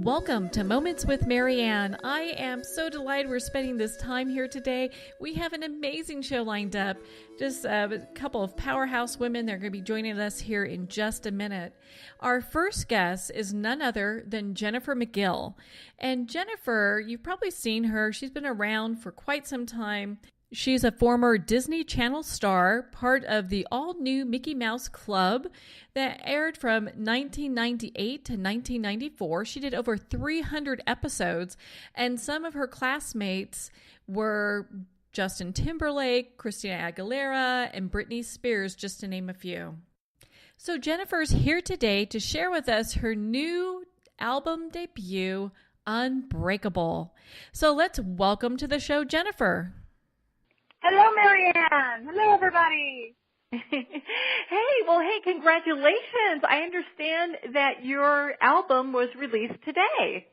Welcome to Moments with Marianne. I am so delighted we're spending this time here today. We have an amazing show lined up. Just a couple of powerhouse women. They're going to be joining us here in just a minute. Our first guest is none other than Jennifer McGill. And Jennifer, you've probably seen her. She's been around for quite some time. She's a former Disney Channel star, part of the all-new Mickey Mouse Club that aired from 1998 to 1994. She did over 300 episodes, and some of her classmates were Justin Timberlake, Christina Aguilera, and Britney Spears, just to name a few. So Jennifer's here today to share with us her new album debut, Unbreakable. So let's welcome to the show, Jennifer. Hello, Marianne. Hello, everybody. Hey, congratulations. I understand that your album was released today.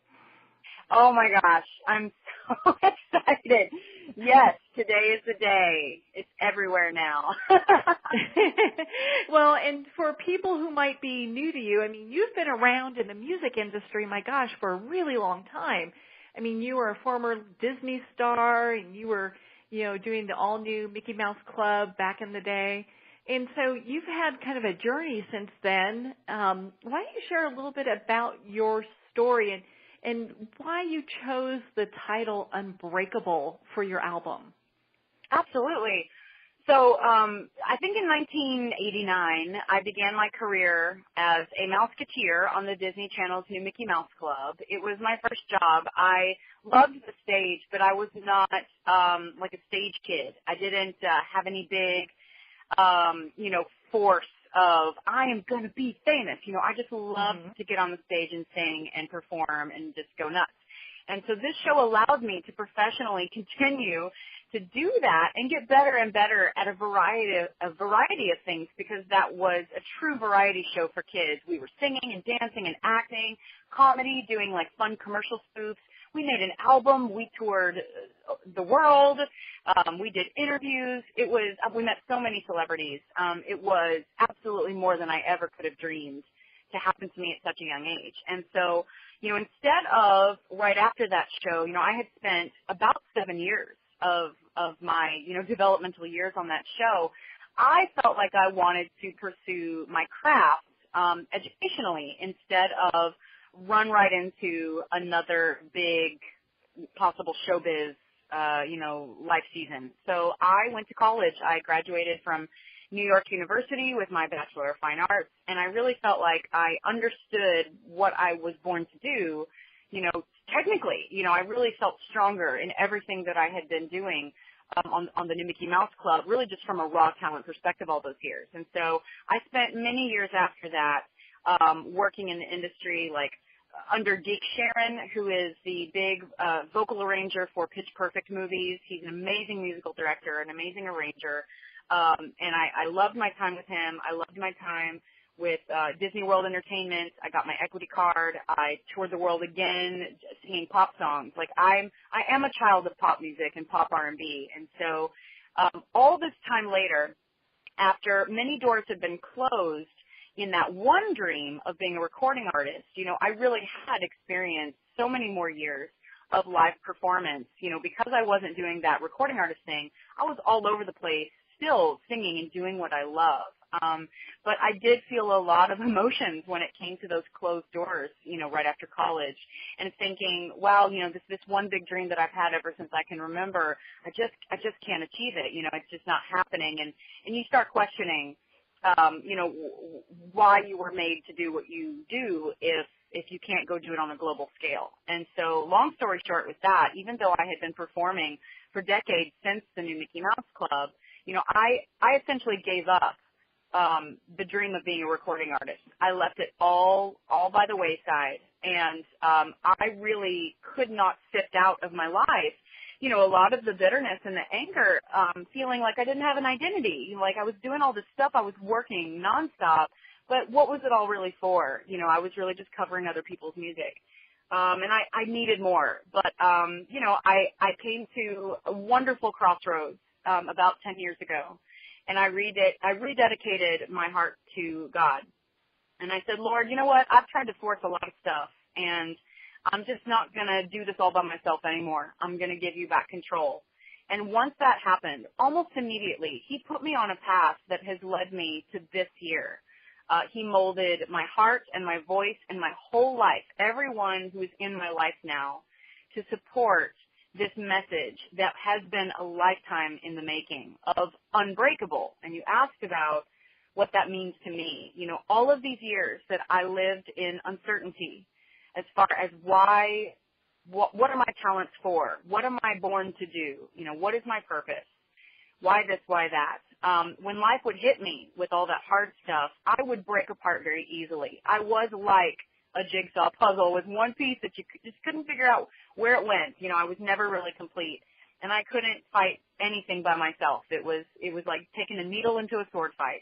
Oh, my gosh. I'm so excited. Yes, today is the day. It's everywhere now. Well, and for people who might be new to you, I mean, you've been around in the music industry, my gosh, for a really long time. I mean, you were a former Disney star, and you were doing the all-new Mickey Mouse Club back in the day. And so you've had kind of a journey since then. Why don't you share a little bit about your story and why you chose the title Unbreakable for your album? Absolutely. So I think in 1989, I began my career as a Mouseketeer on the Disney Channel's new Mickey Mouse Club. It was my first job. I loved the stage, but I was not like a stage kid. I didn't have any big, force of I am going to be famous. I just loved to get on the stage and sing and perform and just go nuts. And so this show allowed me to professionally continue to do that and get better and better at a variety of things, because that was a true variety show for kids. We were singing and dancing and acting, comedy, doing like fun commercial spoofs. We made an album. We toured the world. We did interviews. We met so many celebrities. It was absolutely more than I ever could have dreamed to happen to me at such a young age. And so, instead of right after that show, I had spent about 7 years of my, developmental years on that show. I felt like I wanted to pursue my craft educationally instead of run right into another big possible showbiz, life season. So I went to college. I graduated from New York University with my Bachelor of Fine Arts, and I really felt like I understood what I was born to do, technically. I really felt stronger in everything that I had been doing on the new Mickey Mouse Club, really just from a raw talent perspective all those years. And so I spent many years after that working in the industry, like under Geek Sharon, who is the big vocal arranger for Pitch Perfect movies. He's an amazing musical director, an amazing arranger. And I loved my time with him. I loved my time with Disney World Entertainment. I got my equity card. I toured the world again singing pop songs. Like I am a child of pop music and pop R&B. And so all this time later, after many doors had been closed in that one dream of being a recording artist, I really had experienced so many more years of live performance. Because I wasn't doing that recording artist thing, I was all over the place, still singing and doing what I love. But I did feel a lot of emotions when it came to those closed doors, right after college, and thinking, wow, this one big dream that I've had ever since I can remember, I just can't achieve it. It's just not happening. And you start questioning, why you were made to do what you do if you can't go do it on a global scale. And so long story short with that, even though I had been performing for decades since the new Mickey Mouse Club, I essentially gave up the dream of being a recording artist. I left it all by the wayside, and I really could not sift out of my life, a lot of the bitterness and the anger, feeling like I didn't have an identity. Like I was doing all this stuff, I was working nonstop, but what was it all really for? I was really just covering other people's music. And I needed more, but, I came to a wonderful crossroads about 10 years ago. And I rededicated my heart to God. And I said, Lord, you know what? I've tried to force a lot of stuff, and I'm just not going to do this all by myself anymore. I'm going to give you back control. And once that happened, almost immediately, he put me on a path that has led me to this year. He molded my heart and my voice and my whole life, everyone who is in my life now, to support this message that has been a lifetime in the making of Unbreakable. And you asked about what that means to me. You know, all of these years that I lived in uncertainty as far as what are my talents for? What am I born to do? You know, what is my purpose? Why this, why that? When life would hit me with all that hard stuff, I would break apart very easily. I was like a jigsaw puzzle with one piece that you just couldn't figure out where it went. You know, I was never really complete, and I couldn't fight anything by myself. It was like taking a needle into a sword fight.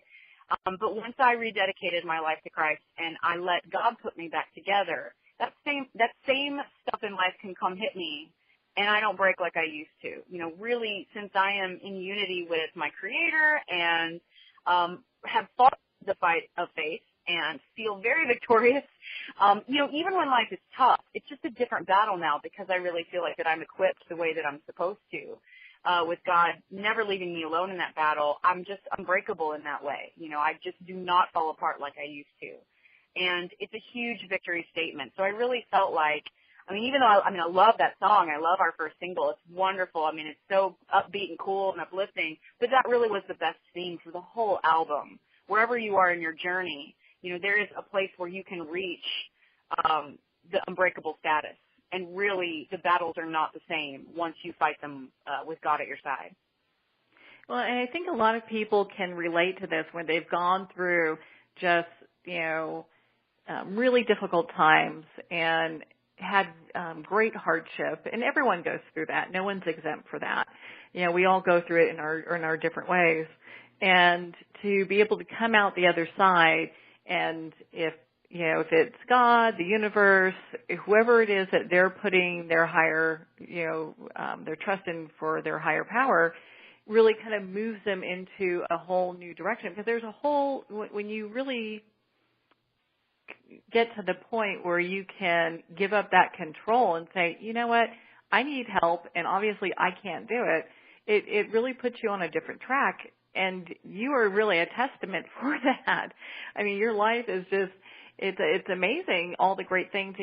But once I rededicated my life to Christ and I let God put me back together, that same stuff in life can come hit me, and I don't break like I used to. You know, really, since I am in unity with my Creator and have fought the fight of faith and feel very victorious, you know, even when life is tough, it's just a different battle now because I really feel like that I'm equipped the way that I'm supposed to. With God never leaving me alone in that battle, I'm just unbreakable in that way. You know, I just do not fall apart like I used to. And it's a huge victory statement. So I really felt like, I mean, even though I love that song. I love our first single. It's wonderful. I mean, it's so upbeat and cool and uplifting. But that really was the best theme for the whole album. Wherever you are in your journey, you know, there is a place where you can reach the unbreakable status. And really, the battles are not the same once you fight them with God at your side. Well, and I think a lot of people can relate to this when they've gone through just, you know, really difficult times and had great hardship. And everyone goes through that. No one's exempt for that. You know, we all go through it in our different ways. And to be able to come out the other side, and if it's God, the universe, whoever it is that they're putting their higher, their trust in for their higher power, really kind of moves them into a whole new direction. Because there's when you really get to the point where you can give up that control and say, you know what, I need help, and obviously I can't do it, it really puts you on a different track. And you are really a testament for that. I mean, your life is just, it's amazing, all the great things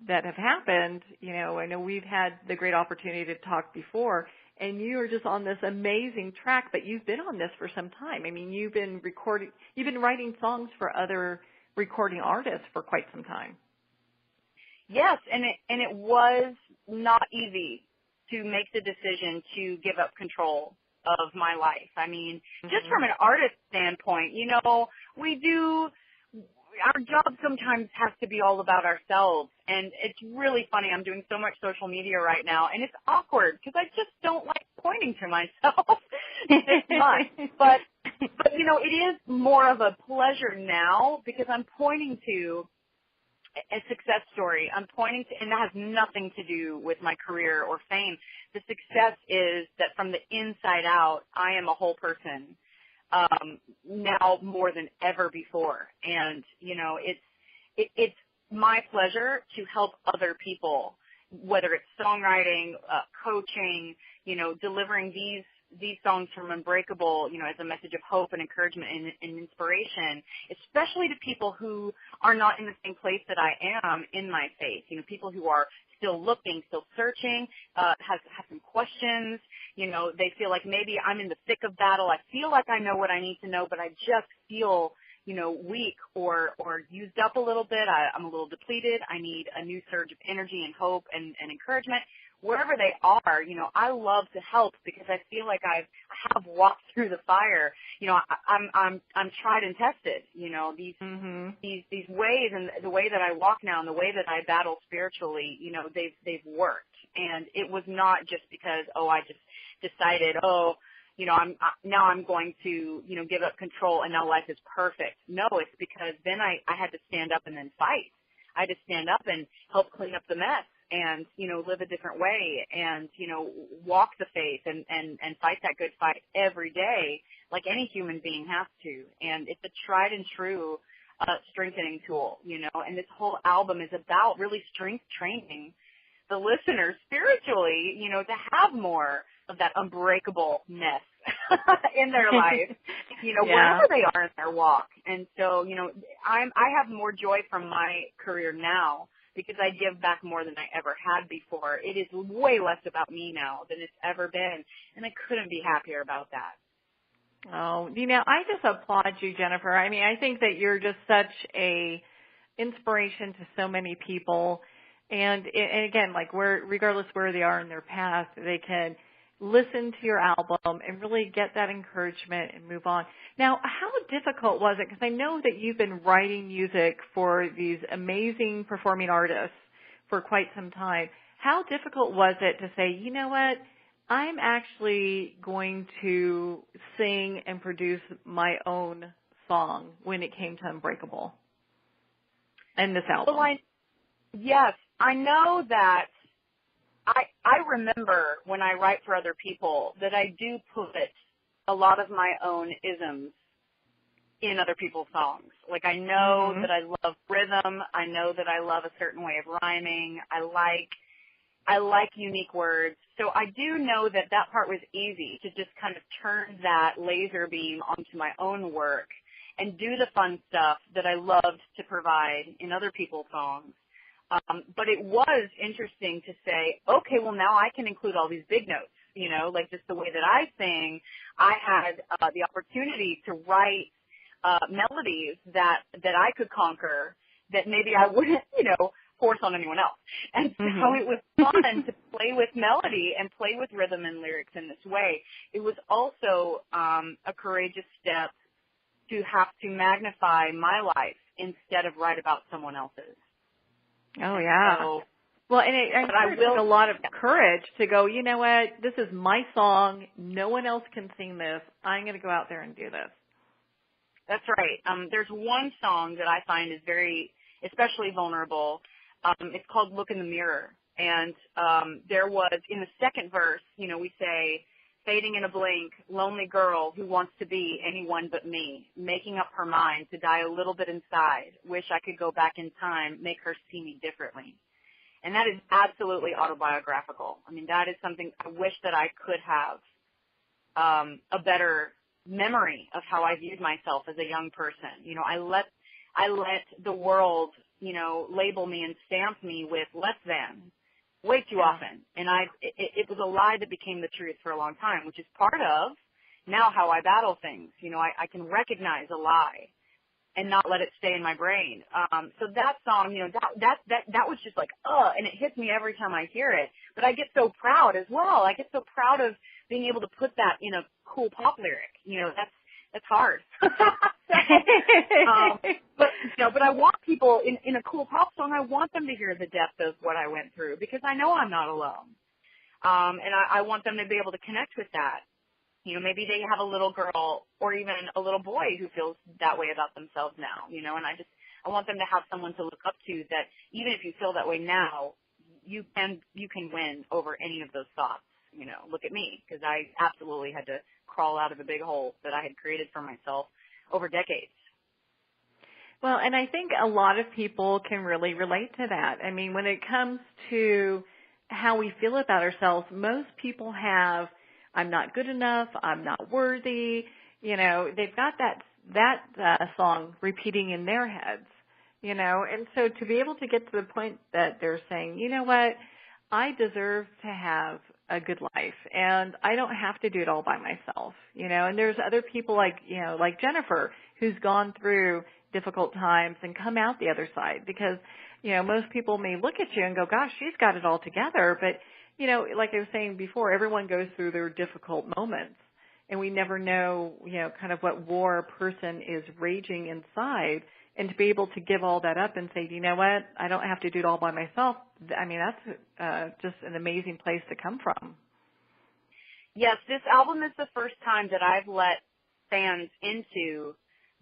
that have happened. You know, I know we've had the great opportunity to talk before, and you are just on this amazing track, but you've been on this for some time. I mean, you've been writing songs for other recording artists for quite some time. Yes, and it was not easy to make the decision to give up control of my life. I mean, just from an artist standpoint, you know, our job sometimes has to be all about ourselves, and it's really funny. I'm doing so much social media right now, and it's awkward because I just don't like pointing to myself. It's not. But, you know, it is more of a pleasure now because I'm pointing to a success story. I'm pointing to, and that has nothing to do with my career or fame. The success is that from the inside out, I am a whole person. Now more than ever before. And, you know, it's my pleasure to help other people, whether it's songwriting, coaching, you know, delivering these songs from Unbreakable, you know, as a message of hope and encouragement and inspiration, especially to people who are not in the same place that I am in my faith, you know, people who are still looking, still searching, have some questions. You know, they feel like maybe I'm in the thick of battle. I feel like I know what I need to know, but I just feel, you know, weak or used up a little bit. I'm a little depleted. I need a new surge of energy and hope and encouragement. Wherever they are, you know, I love to help because I feel like I have walked through the fire. You know, I'm tried and tested. You know, these ways and the way that I walk now and the way that I battle spiritually, you know, they've worked. And it was not just because, I just decided, you know, I'm going to, you know, give up control and now life is perfect. No, it's because then I had to stand up and then fight. I had to stand up and help clean up the mess and, you know, live a different way and, you know, walk the faith and fight that good fight every day like any human being has to. And it's a tried and true strengthening tool, and this whole album is about really strength training the listeners spiritually, to have more of that unbreakableness in their life, wherever they are in their walk. And so, I have more joy from my career now because I give back more than I ever had before. It is way less about me now than it's ever been, and I couldn't be happier about that. Oh, I just applaud you, Jennifer. I mean, I think that you're just such a inspiration to so many people. And again, like regardless where they are in their path, they can listen to your album and really get that encouragement and move on. Now, how difficult was it? Because I know that you've been writing music for these amazing performing artists for quite some time. How difficult was it to say, you know what, I'm actually going to sing and produce my own song when it came to Unbreakable and this album? Well, yes, I know that I remember when I write for other people that I do put a lot of my own isms in other people's songs. Like I know that I love rhythm. I know that I love a certain way of rhyming. I like unique words. So I do know that part was easy to just kind of turn that laser beam onto my own work and do the fun stuff that I loved to provide in other people's songs. But it was interesting to say, okay, well now I can include all these big notes, like just the way that I sing. I had the opportunity to write melodies that I could conquer that maybe I wouldn't, force on anyone else. And so it was fun to play with melody and play with rhythm and lyrics in this way. It was also a courageous step to have to magnify my life instead of write about someone else's. Oh, yeah. So, well, and it took a lot of courage to go, you know what, this is my song. No one else can sing this. I'm going to go out there and do this. That's right. There's one song that I find is very, especially vulnerable. It's called Look in the Mirror. And there was, in the second verse, we say, fading in a blink, lonely girl who wants to be anyone but me, making up her mind to die a little bit inside, wish I could go back in time, make her see me differently. And that is absolutely autobiographical. I mean, that is something I wish that I could have a better memory of how I viewed myself as a young person. I let the world, label me and stamp me with less than way too often. And it was a lie that became the truth for a long time, which is part of now how I battle things. I can recognize a lie and not let it stay in my brain. So that song, that was just like, and it hits me every time I hear it. But I get so proud as well. I get so proud of being able to put that in a cool pop lyric. That's hard. But I want people in a cool pop song, I want them to hear the depth of what I went through because I know I'm not alone. And I want them to be able to connect with that. Maybe they have a little girl or even a little boy who feels that way about themselves now, and I want them to have someone to look up to that even if you feel that way now, you can win over any of those thoughts. Look at me, because I absolutely had to crawl out of a big hole that I had created for myself over decades. Well, and I think a lot of people can really relate to that. I mean, when it comes to how we feel about ourselves, most people have, I'm not good enough, I'm not worthy. They've got that song repeating in their heads, and so to be able to get to the point that they're saying, you know what, I deserve to have a good life and I don't have to do it all by myself, and there's other people like Jennifer who's gone through difficult times and come out the other side because, most people may look at you and go, gosh, she's got it all together. But, like I was saying before, everyone goes through their difficult moments and we never know, kind of what war a person is raging inside. And to be able to give all that up and say, you know what, I don't have to do it all by myself. I mean, that's just an amazing place to come from. Yes, this album is the first time that I've let fans into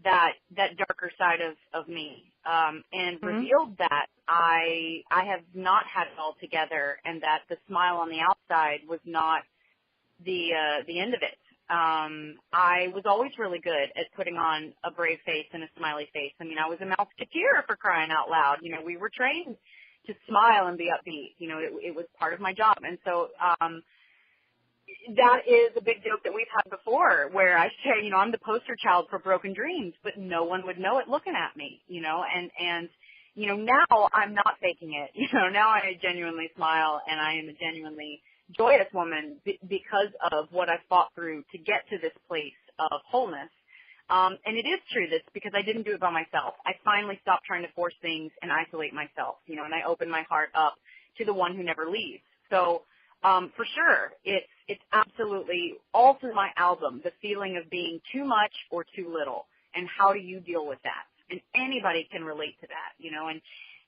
that darker side of me, and revealed that I have not had it all together, and that the smile on the outside was not the end of it. I was always really good at putting on a brave face and a smiley face. I mean, I was a mouseketeer, for crying out loud. You know, we were trained to smile and be upbeat. You know, it was part of my job. And so that is a big joke that we've had before, where I say, you know, I'm the poster child for broken dreams, but no one would know it looking at me, you know, and you know, now I'm not faking it. You know, now I genuinely smile, and I am a genuinely joyous woman because of what I fought through to get to this place of wholeness. And it is true this because I didn't do it by myself. I finally stopped trying to force things and isolate myself, you know, and I opened my heart up to the one who never leaves. So, for sure, it's absolutely all through my album, the feeling of being too much or too little, and how do you deal with that? And anybody can relate to that, you know,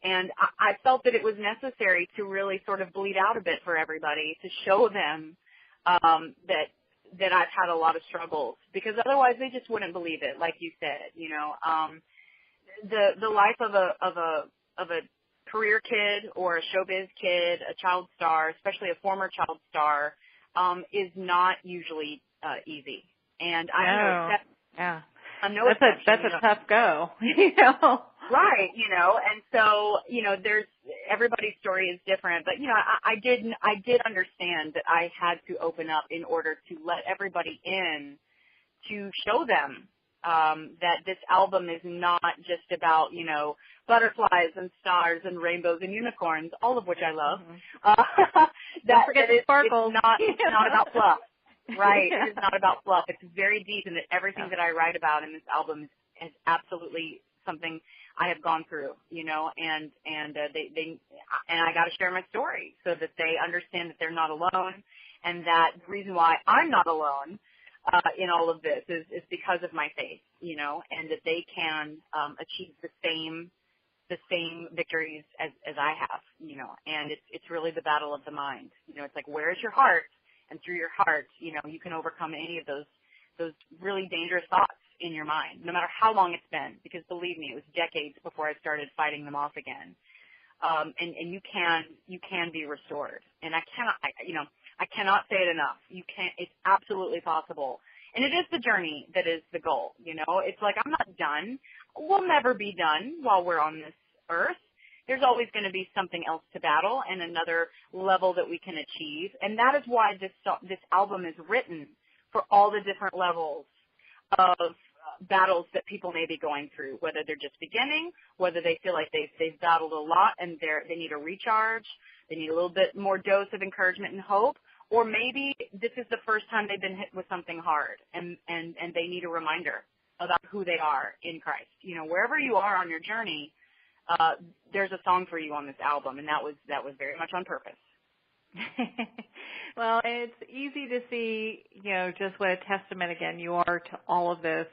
and I felt that it was necessary to really sort of bleed out a bit for everybody to show them that I've had a lot of struggles, because otherwise they just wouldn't believe it, like you said, you know. The life of a career kid or a showbiz kid, a child star, especially a former child star, is not usually easy. And I know that. Yeah. That's a tough go, you know. Right, you know, and so, you know, everybody's story is different, but, you know, I did understand that I had to open up in order to let everybody in, to show them that this album is not just about, you know, butterflies and stars and rainbows and unicorns, all of which I love. Don't forget the sparkles. It's not about fluff. Right. Yeah. It is not about fluff. It's very deep, and that everything that I write about in this album is absolutely something I have gone through, you know, and I got to share my story so that they understand that they're not alone, and that the reason why I'm not alone in all of this is because of my faith, you know, and that they can achieve the same victories as I have, you know, and it's really the battle of the mind. You know, it's like, where is your heart? And through your heart, you know, you can overcome any of those really dangerous thoughts in your mind, no matter how long it's been, because believe me, it was decades before I started fighting them off again. And you can be restored. And I cannot say it enough. It's absolutely possible. And it is the journey that is the goal, you know. It's like, I'm not done. We'll never be done while we're on this earth. There's always going to be something else to battle and another level that we can achieve. And that is why this album is written for all the different levels of battles that people may be going through, whether they're just beginning, whether they feel like they've battled a lot and they need a recharge, they need a little bit more dose of encouragement and hope, or maybe this is the first time they've been hit with something hard and they need a reminder about who they are in Christ. You know, wherever you are on your journey, there's a song for you on this album, and that was very much on purpose. Well, it's easy to see, you know, just what a testament again you are to all of this.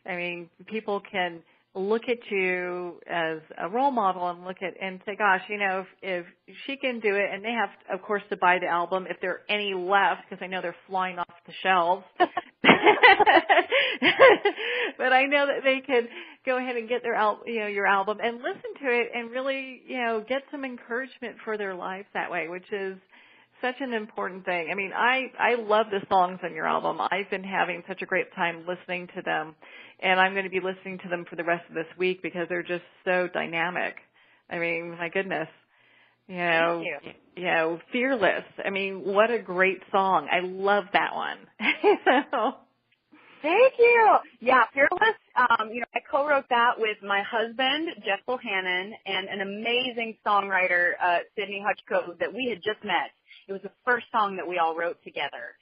I mean, people can look at you as a role model and say, gosh, you know, if she can do it, and they have, of course, to buy the album if there are any left, because I know they're flying off the shelves. But I know that they can go ahead and get your album and listen to it and really, you know, get some encouragement for their lives that way, which is such an important thing. I mean, I love the songs on your album. I've been having such a great time listening to them, and I'm going to be listening to them for the rest of this week because they're just so dynamic. I mean, my goodness. You know, Fearless. I mean, what a great song. I love that one. Thank you. Yeah, Fearless. You know, I co-wrote that with my husband, Jeff Bohannon, and an amazing songwriter, Sydney Hutchko, that we had just met. It was the first song that we all wrote together.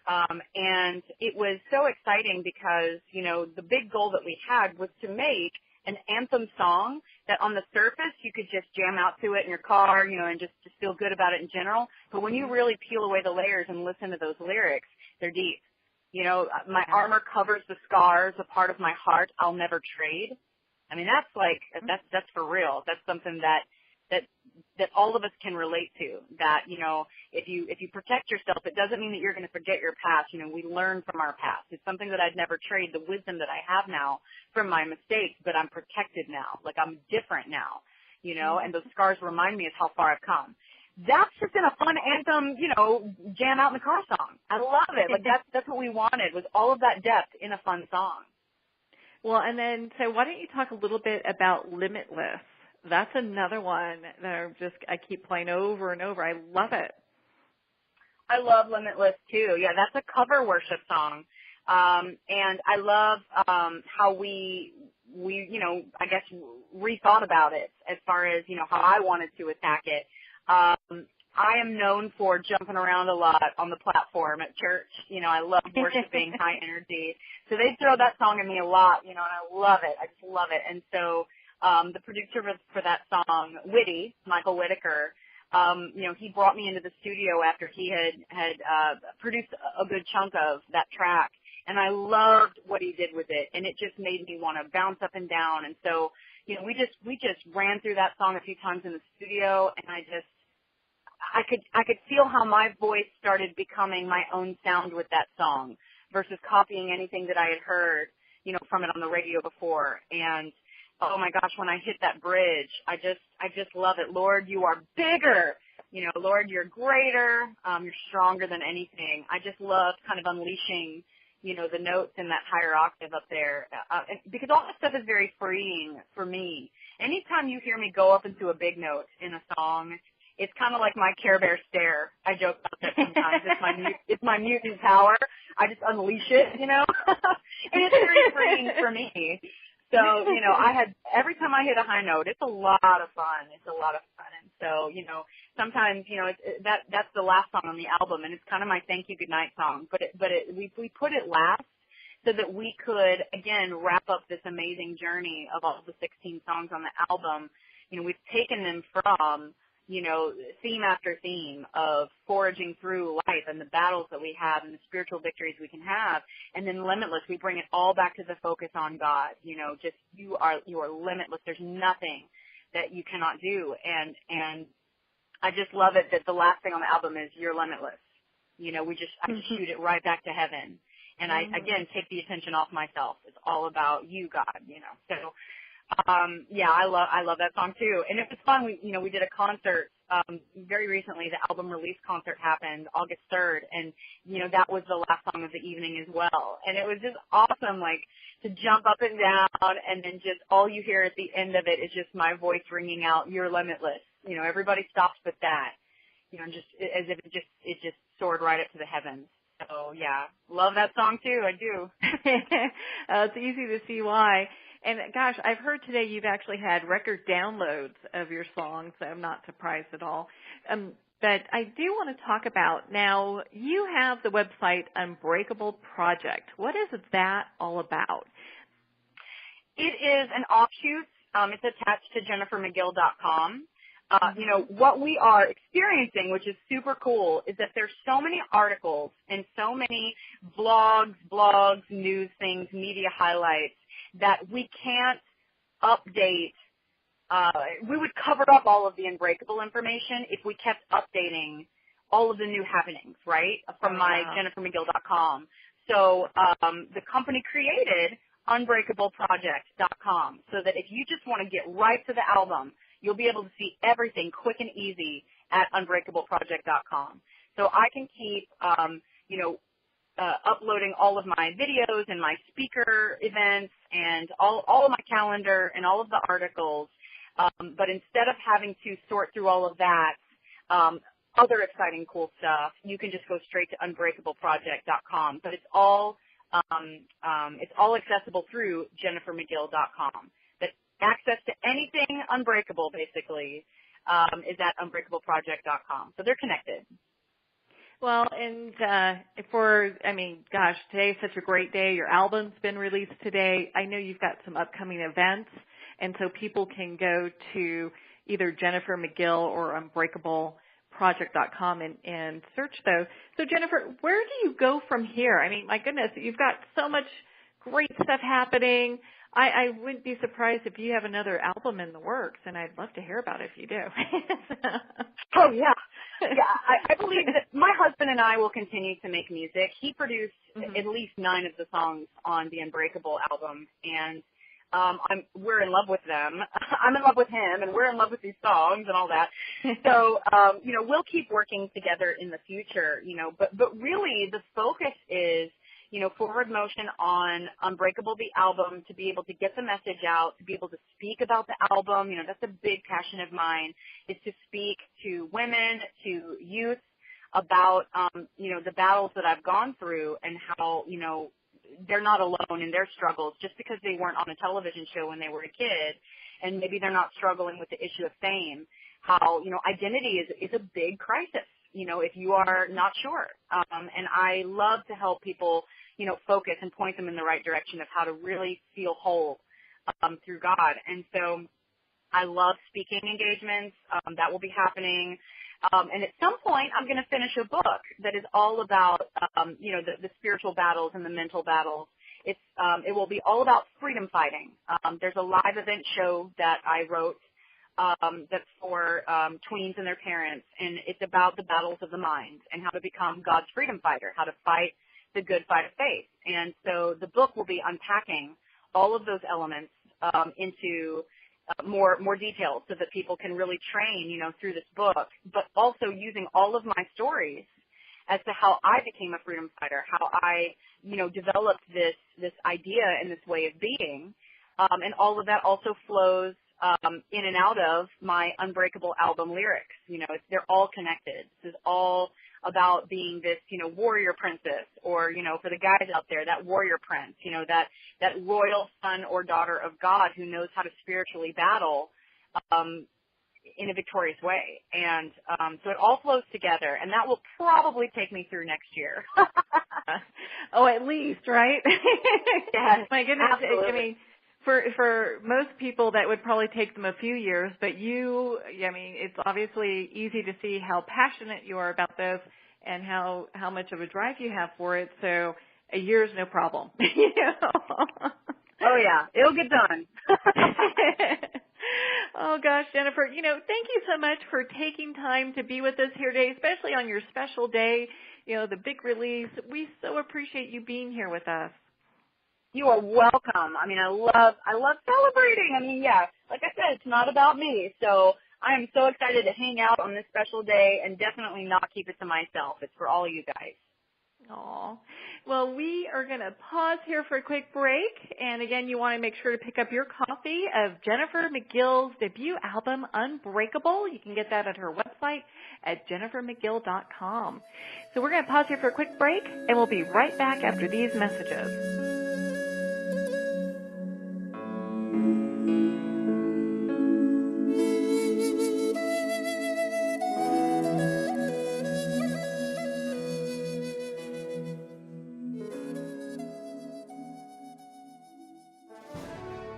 And it was so exciting because, you know, the big goal that we had was to make an anthem song that on the surface you could just jam out to it in your car, you know, and just feel good about it in general. But when you really peel away the layers and listen to those lyrics, they're deep. You know, my armor covers the scars, a part of my heart I'll never trade. I mean, that's like, that's for real. That's something that all of us can relate to. That, you know, if you protect yourself, it doesn't mean that you're going to forget your past. You know, we learn from our past. It's something that I'd never trade, the wisdom that I have now from my mistakes, but I'm protected now. Like, I'm different now, you know, and those scars remind me of how far I've come. that's just in a fun anthem, jam out in the car song. I love it. Like that's what we wanted, was all of that depth in a fun song. Well, and then, so why don't you talk a little bit about Limitless? That's another one that I keep playing over and over. I love it. I love Limitless too. Yeah, that's a cover worship song. And I love how we I guess rethought about it as far as, how I wanted to attack it. I am known for jumping around a lot on the platform at church. I love worshiping high energy. So they throw that song at me a lot, and I love it. I just love it. And so the producer for that song, Michael Whitaker, he brought me into the studio after he had produced a good chunk of that track, and I loved what he did with it, and it just made me want to bounce up and down. And so, we just ran through that song a few times in the studio, and I could feel how my voice started becoming my own sound with that song versus copying anything that I had heard, from it on the radio before. And oh my gosh, when I hit that bridge, I just love it. Lord, you are bigger. Lord, you're greater. You're stronger than anything. I just love kind of unleashing, the notes in that higher octave up there. Because all that stuff is very freeing for me. Anytime you hear me go up into a big note in a song, it's kind of like my Care Bear stare. I joke about that sometimes. It's my mutant power. I just unleash it, and it's very freeing for me. So, every time I hit a high note, it's a lot of fun. It's a lot of fun. And so, sometimes, that's the last song on the album, and it's kind of my thank you goodnight song. But we put it last so that we could, again, wrap up this amazing journey of all the 16 songs on the album. We've taken them from, theme after theme of foraging through life and the battles that we have and the spiritual victories we can have. And then Limitless, we bring it all back to the focus on God. Just you are limitless. There's nothing that you cannot do. And I just love it that the last thing on the album is you're limitless. I just shoot it right back to heaven. And I, again, take the attention off myself. It's all about you, God, So, I love that song too. And it was fun. We did a concert, very recently. The album release concert happened August 3rd. And, that was the last song of the evening as well. And it was just awesome, like, to jump up and down, and then just all you hear at the end of it is just my voice ringing out, you're limitless. Everybody stops with that, just as if it just soared right up to the heavens. So, yeah, love that song too. I do. It's easy to see why. And gosh, I've heard today you've actually had record downloads of your songs, so I'm not surprised at all. But I do want to talk about, now you have the website Unbreakable Project. What is that all about? It is an offshoot. It's attached to jennifermcgill.com. What we are experiencing, which is super cool, is that there's so many articles and so many blogs, news things, media highlights that we can't update. We would cover up all of the Unbreakable information if we kept updating all of the new happenings, right, from my jennifermcgill.com. So the company created unbreakableproject.com so that if you just want to get right to the album, you'll be able to see everything quick and easy at unbreakableproject.com. So I can keep, uploading all of my videos and my speaker events and all of my calendar and all of the articles. But instead of having to sort through all of that, other exciting cool stuff, you can just go straight to unbreakableproject.com. But it's all accessible through jennifermcgill.com. But access to anything Unbreakable, basically, is at unbreakableproject.com. So they're connected. Well, and today's such a great day. Your album's been released today. I know you've got some upcoming events, and so people can go to either Jennifer McGill or unbreakableproject.com and search those. So, Jennifer, where do you go from here? I mean, my goodness, you've got so much great stuff happening. I wouldn't be surprised if you have another album in the works, and I'd love to hear about it if you do. Oh, yeah. Yeah, I believe that my husband and I will continue to make music. He produced at least 9 of the songs on the Unbreakable album, and we're in love with them. I'm in love with him, and we're in love with these songs and all that. So, we'll keep working together in the future, but really the focus is, forward motion on Unbreakable, the album, to be able to get the message out, to be able to speak about the album. That's a big passion of mine, is to speak to women, to youth about, the battles that I've gone through and how, they're not alone in their struggles just because they weren't on a television show when they were a kid, and maybe they're not struggling with the issue of fame. How, identity is a big crisis, if you are not sure. And I love to help people, focus and point them in the right direction of how to really feel whole through God. And so I love speaking engagements. That will be happening. And at some point, I'm going to finish a book that is all about, the spiritual battles and the mental battles. It will be all about freedom fighting. There's a live event show that I wrote that's for tweens and their parents, and it's about the battles of the mind and how to become God's freedom fighter, how to fight the good fight of faith. And so the book will be unpacking all of those elements into more details so that people can really train, through this book, but also using all of my stories as to how I became a freedom fighter, how I, developed this idea and this way of being. And all of that also flows in and out of my Unbreakable album lyrics. They're all connected. This is all about being this, warrior princess, or, for the guys out there, that warrior prince, that royal son or daughter of God who knows how to spiritually battle in a victorious way. And so it all flows together, and that will probably take me through next year. Oh, at least, right? Yes, my goodness. absolutely. I mean, for most people, that would probably take them a few years, but it's obviously easy to see how passionate you are about this and how much of a drive you have for it. So a year is no problem. Oh, yeah. It'll get done. Oh, gosh, Jennifer, thank you so much for taking time to be with us here today, especially on your special day, the big release. We so appreciate you being here with us. You are welcome. I love celebrating. Like I said, it's not about me. So I am so excited to hang out on this special day and definitely not keep it to myself. It's for all you guys. Aw. Well, we are going to pause here for a quick break. And again, you want to make sure to pick up your copy of Jennifer McGill's debut album, Unbreakable. You can get that at her website at jennifermcgill.com. So we're going to pause here for a quick break, and we'll be right back after these messages.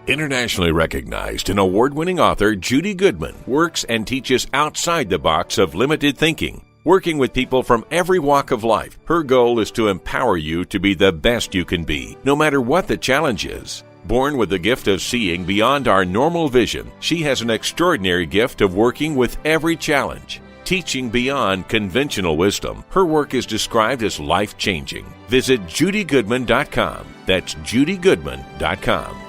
Internationally recognized and award-winning author Judy Goodman works and teaches outside the box of limited thinking. Working with people from every walk of life, her goal is to empower you to be the best you can be, no matter what the challenge is. Born with the gift of seeing beyond our normal vision, she has an extraordinary gift of working with every challenge. Teaching beyond conventional wisdom, her work is described as life-changing. Visit judygoodman.com. That's judygoodman.com.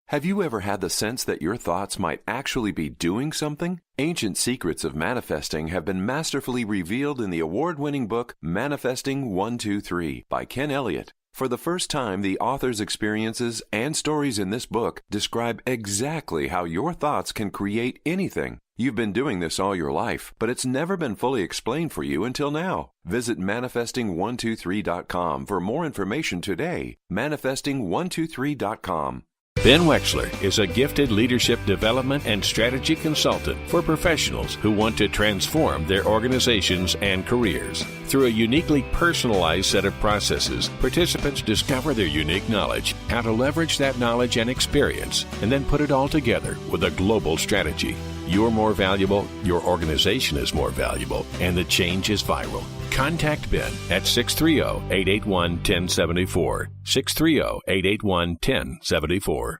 Have you ever had the sense that your thoughts might actually be doing something? Ancient secrets of manifesting have been masterfully revealed in the award-winning book Manifesting 1-2-3 by Ken Elliott. For the first time, the author's experiences and stories in this book describe exactly how your thoughts can create anything. You've been doing this all your life, but it's never been fully explained for you until now. Visit manifesting123.com for more information today. Manifesting123.com. Ben Wexler is a gifted leadership development and strategy consultant for professionals who want to transform their organizations and careers. Through a uniquely personalized set of processes, participants discover their unique knowledge, how to leverage that knowledge and experience, and then put it all together with a global strategy. You're more valuable, your organization is more valuable, and the change is viral. Contact Ben at 630-881-1074. 630-881-1074.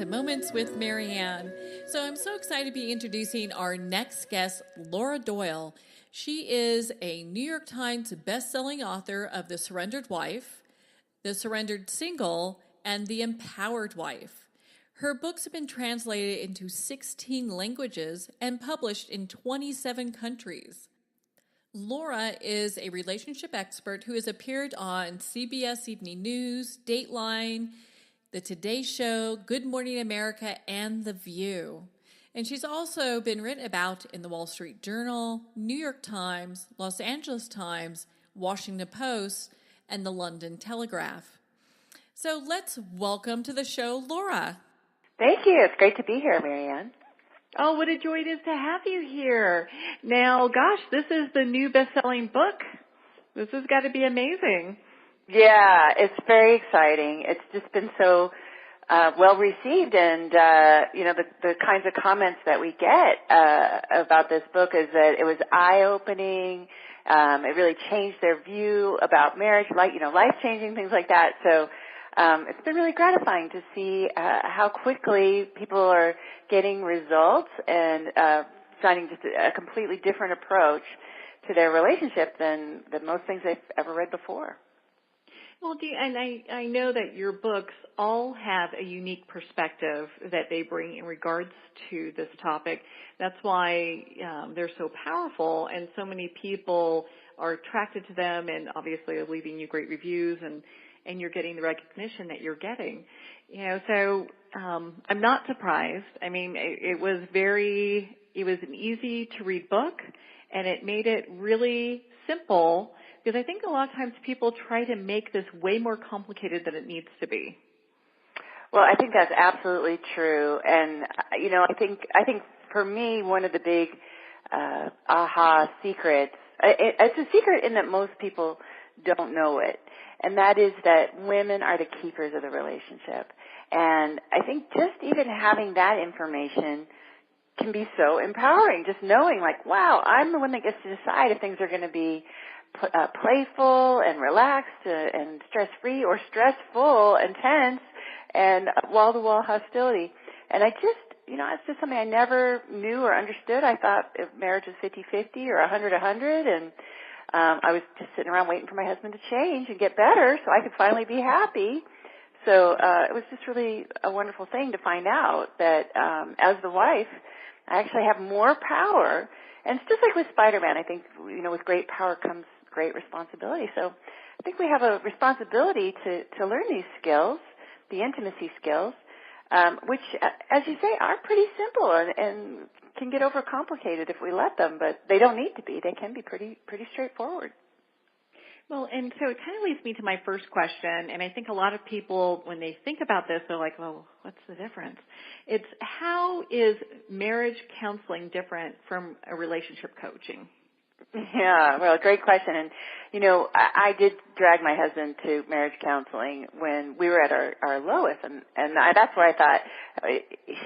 Moments with Marianne. So I'm so excited to be introducing our next guest, Laura Doyle. She is a New York Times bestselling author of The Surrendered Wife, The Surrendered Single, and The Empowered Wife. Her books have been translated into 16 languages and published in 27 countries. Laura is a relationship expert who has appeared on CBS Evening News, Dateline, The Today Show, Good Morning America, and The View. And she's also been written about in the Wall Street Journal, New York Times, Los Angeles Times, Washington Post, and the London Telegraph. So let's welcome to the show, Laura. Thank you. It's great to be here, Marianne. Oh, what a joy it is to have you here. Now, gosh, this is the new best-selling book. This has got to be amazing. Yeah, it's very exciting. It's just been so well received, and the kinds of comments that we get about this book is that it was eye-opening. It really changed their view about marriage, life-changing things like that. So it's been really gratifying to see how quickly people are getting results and finding just a completely different approach to their relationship than most things they've ever read before. Well, I know that your books all have a unique perspective that they bring in regards to this topic. That's why they're so powerful, and so many people are attracted to them, and obviously are leaving you great reviews, and you're getting the recognition that you're getting. So I'm not surprised. I mean, it was an easy to read book, and it made it really simple, because I think a lot of times people try to make this way more complicated than it needs to be. Well, I think that's absolutely true. And, I think for me, one of the big aha secrets, it's a secret in that most people don't know it. And that is that women are the keepers of the relationship. And I think just even having that information can be so empowering, just knowing wow, I'm the one that gets to decide if things are going to be playful and relaxed and stress-free, or stressful and tense and wall-to-wall hostility. And I just, it's just something I never knew or understood. I thought if marriage was 50-50 or 100-100, and I was just sitting around waiting for my husband to change and get better so I could finally be happy. So it was just really a wonderful thing to find out that as the wife, I actually have more power. And it's just like with Spider-Man. I think, with great power comes great responsibility. So I think we have a responsibility to learn these skills, the intimacy skills, which, as you say, are pretty simple and can get overcomplicated if we let them, but they don't need to be. They can be pretty straightforward. Well, and so it kind of leads me to my first question, and I think a lot of people, when they think about this, they're like, well, what's the difference? It's, how is marriage counseling different from a relationship coaching? Yeah, well, great question. And, I did drag my husband to marriage counseling when we were at our lowest, and that's where I thought,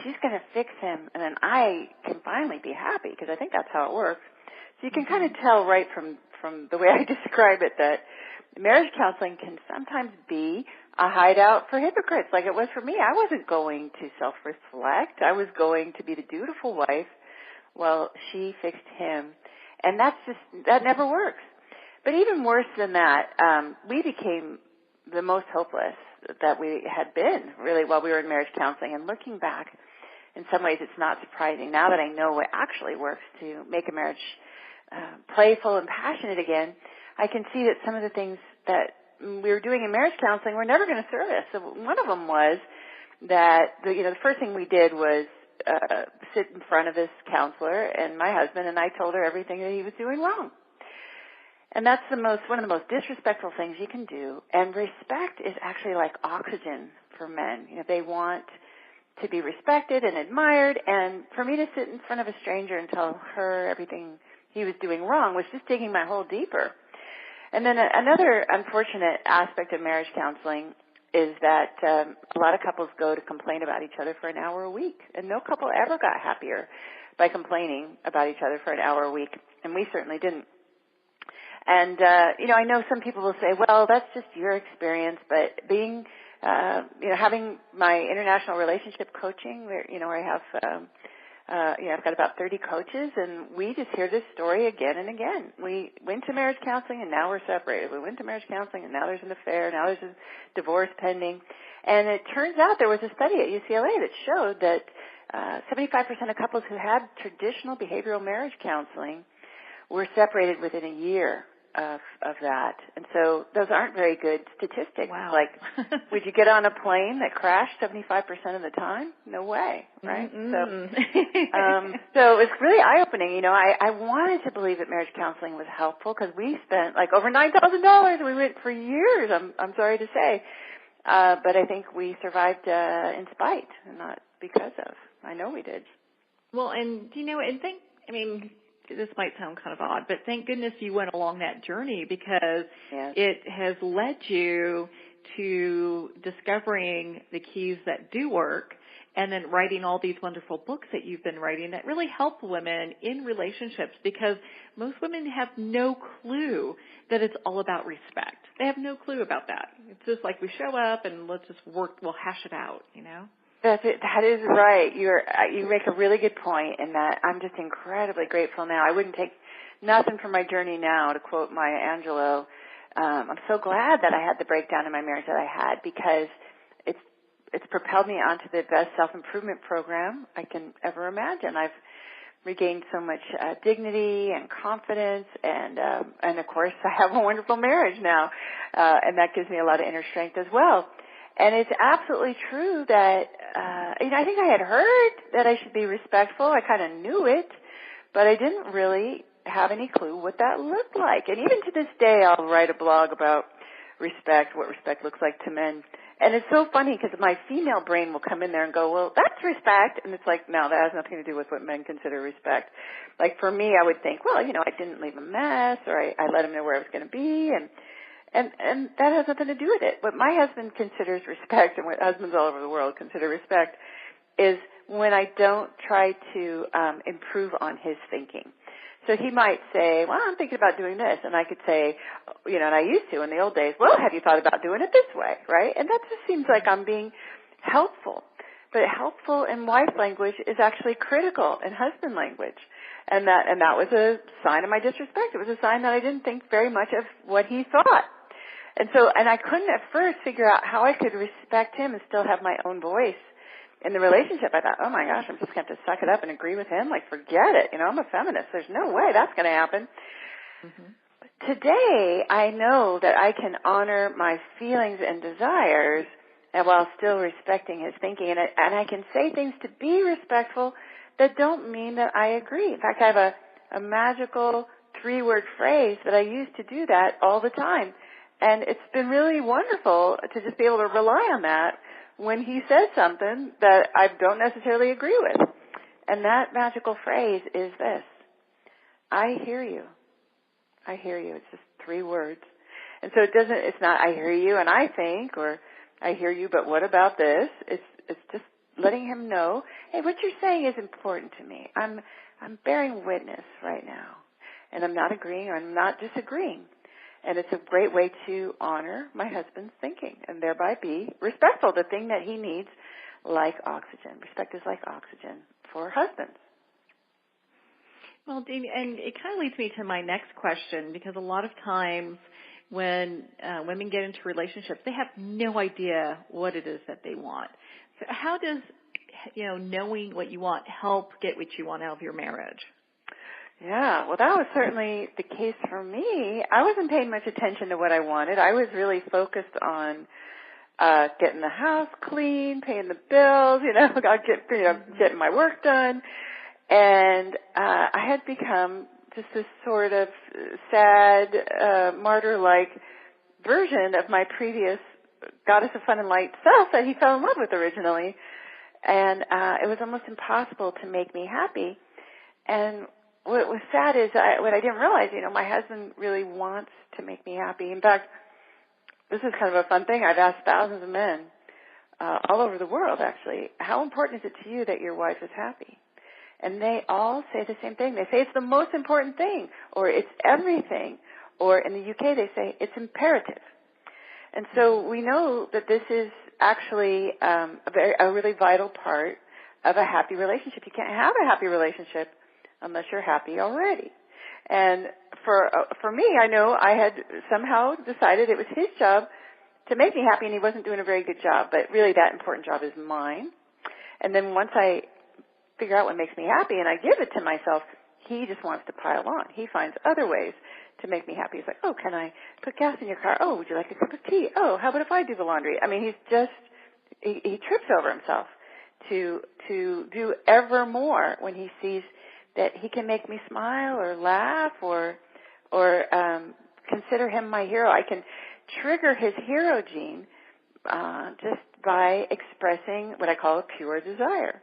she's going to fix him, and then I can finally be happy, because I think that's how it works. So you can kind of tell right from the way I describe it that marriage counseling can sometimes be a hideout for hypocrites, like it was for me. I wasn't going to self-reflect. I was going to be the dutiful wife while she fixed him. And that never works. But even worse than that, we became the most hopeless that we had been, really, while we were in marriage counseling. And looking back, in some ways, it's not surprising. Now that I know what actually works to make a marriage playful and passionate again, I can see that some of the things that we were doing in marriage counseling were never going to serve us. So one of them was that the first thing we did was sit in front of this counselor and my husband, and I told her everything that he was doing wrong. And that's one of the most disrespectful things you can do. And respect is actually like oxygen for men. They want to be respected and admired, and for me to sit in front of a stranger and tell her everything he was doing wrong was just digging my hole deeper. And then another unfortunate aspect of marriage counseling is that a lot of couples go to complain about each other for an hour a week, and no couple ever got happier by complaining about each other for an hour a week, and we certainly didn't. And, I know some people will say, well, that's just your experience, but being having my international relationship coaching, where I have, I've got about 30 coaches, and we just hear this story again and again. We went to marriage counseling, and now we're separated. We went to marriage counseling, and now there's an affair. Now there's a divorce pending. And it turns out there was a study at UCLA that showed that 75% of couples who had traditional behavioral marriage counseling were separated within a year of that. And so those aren't very good statistics. Wow. Like, would you get on a plane that crashed 75% of the time? No way, right? Mm-hmm. So it's really eye-opening. I wanted to believe that marriage counseling was helpful because we spent like over $9,000. We went for years, I'm sorry to say. But I think we survived in spite and not because of. I know we did. Well, and this might sound kind of odd, but thank goodness you went along that journey because Yes. it has led you to discovering the keys that do work and then writing all these wonderful books that you've been writing that really help women in relationships because most women have no clue that it's all about respect. They have no clue about that. It's just like we show up and let's just we'll hash it out, That's it. That is right. You make a really good point in that I'm just incredibly grateful now. I wouldn't take nothing from my journey now, to quote Maya Angelou. I'm so glad that I had the breakdown in my marriage that I had because it's propelled me onto the best self-improvement program I can ever imagine. I've regained so much dignity and confidence, and of course I have a wonderful marriage now, and that gives me a lot of inner strength as well. And it's absolutely true that, I think I had heard that I should be respectful. I kind of knew it, but I didn't really have any clue what that looked like. And even to this day, I'll write a blog about respect, what respect looks like to men. And it's so funny because my female brain will come in there and go, well, that's respect. And it's like, no, that has nothing to do with what men consider respect. Like for me, I would think, well, I didn't leave a mess, or I let him know where I was going to be, and that has nothing to do with it. What my husband considers respect, and what husbands all over the world consider respect, is when I don't try to improve on his thinking. So he might say, well, I'm thinking about doing this. And I could say, and I used to in the old days, well, have you thought about doing it this way, right? And that just seems like I'm being helpful. But helpful in wife language is actually critical in husband language. And that was a sign of my disrespect. It was a sign that I didn't think very much of what he thought. And I couldn't at first figure out how I could respect him and still have my own voice in the relationship. I thought, oh my gosh, I'm just going to have to suck it up and agree with him. Like, forget it. I'm a feminist. There's no way that's going to happen. Mm-hmm. Today, I know that I can honor my feelings and desires and while still respecting his thinking. And I can say things to be respectful that don't mean that I agree. In fact, I have a magical 3-word phrase that I use to do that all the time. And it's been really wonderful to just be able to rely on that when he says something that I don't necessarily agree with. And that magical phrase is this: I hear you. I hear you. It's just 3 words. And so it's not I hear you and I think, or I hear you, but what about this? It's just letting him know, hey, what you're saying is important to me. I'm bearing witness right now. And I'm not agreeing or I'm not disagreeing. And it's a great way to honor my husband's thinking and thereby be respectful, the thing that he needs, like oxygen. Respect is like oxygen for husbands. Well, Dean, and it kind of leads me to my next question, because a lot of times when women get into relationships, they have no idea what it is that they want. So how does, knowing what you want help get what you want out of your marriage? Yeah, well, that was certainly the case for me. I wasn't paying much attention to what I wanted. I was really focused on getting the house clean, paying the bills, getting my work done. And I had become just this sort of sad, martyr-like version of my previous goddess of fun and light self that he fell in love with originally. And it was almost impossible to make me happy. And what was sad is what I didn't realize, my husband really wants to make me happy. In fact, this is kind of a fun thing. I've asked thousands of men all over the world, actually, how important is it to you that your wife is happy? And they all say the same thing. They say it's the most important thing, or it's everything, or in the UK they say it's imperative. And so we know that this is actually a really vital part of a happy relationship. You can't have a happy relationship unless you're happy already. And for me, I know I had somehow decided it was his job to make me happy, and he wasn't doing a very good job. But really, that important job is mine. And then once I figure out what makes me happy and I give it to myself, he just wants to pile on. He finds other ways to make me happy. He's like, oh, can I put gas in your car? Oh, would you like a cup of tea? Oh, how about if I do the laundry? I mean, he trips over himself to do ever more when he sees that he can make me smile or laugh or consider him my hero. I can trigger his hero gene just by expressing what I call a pure desire.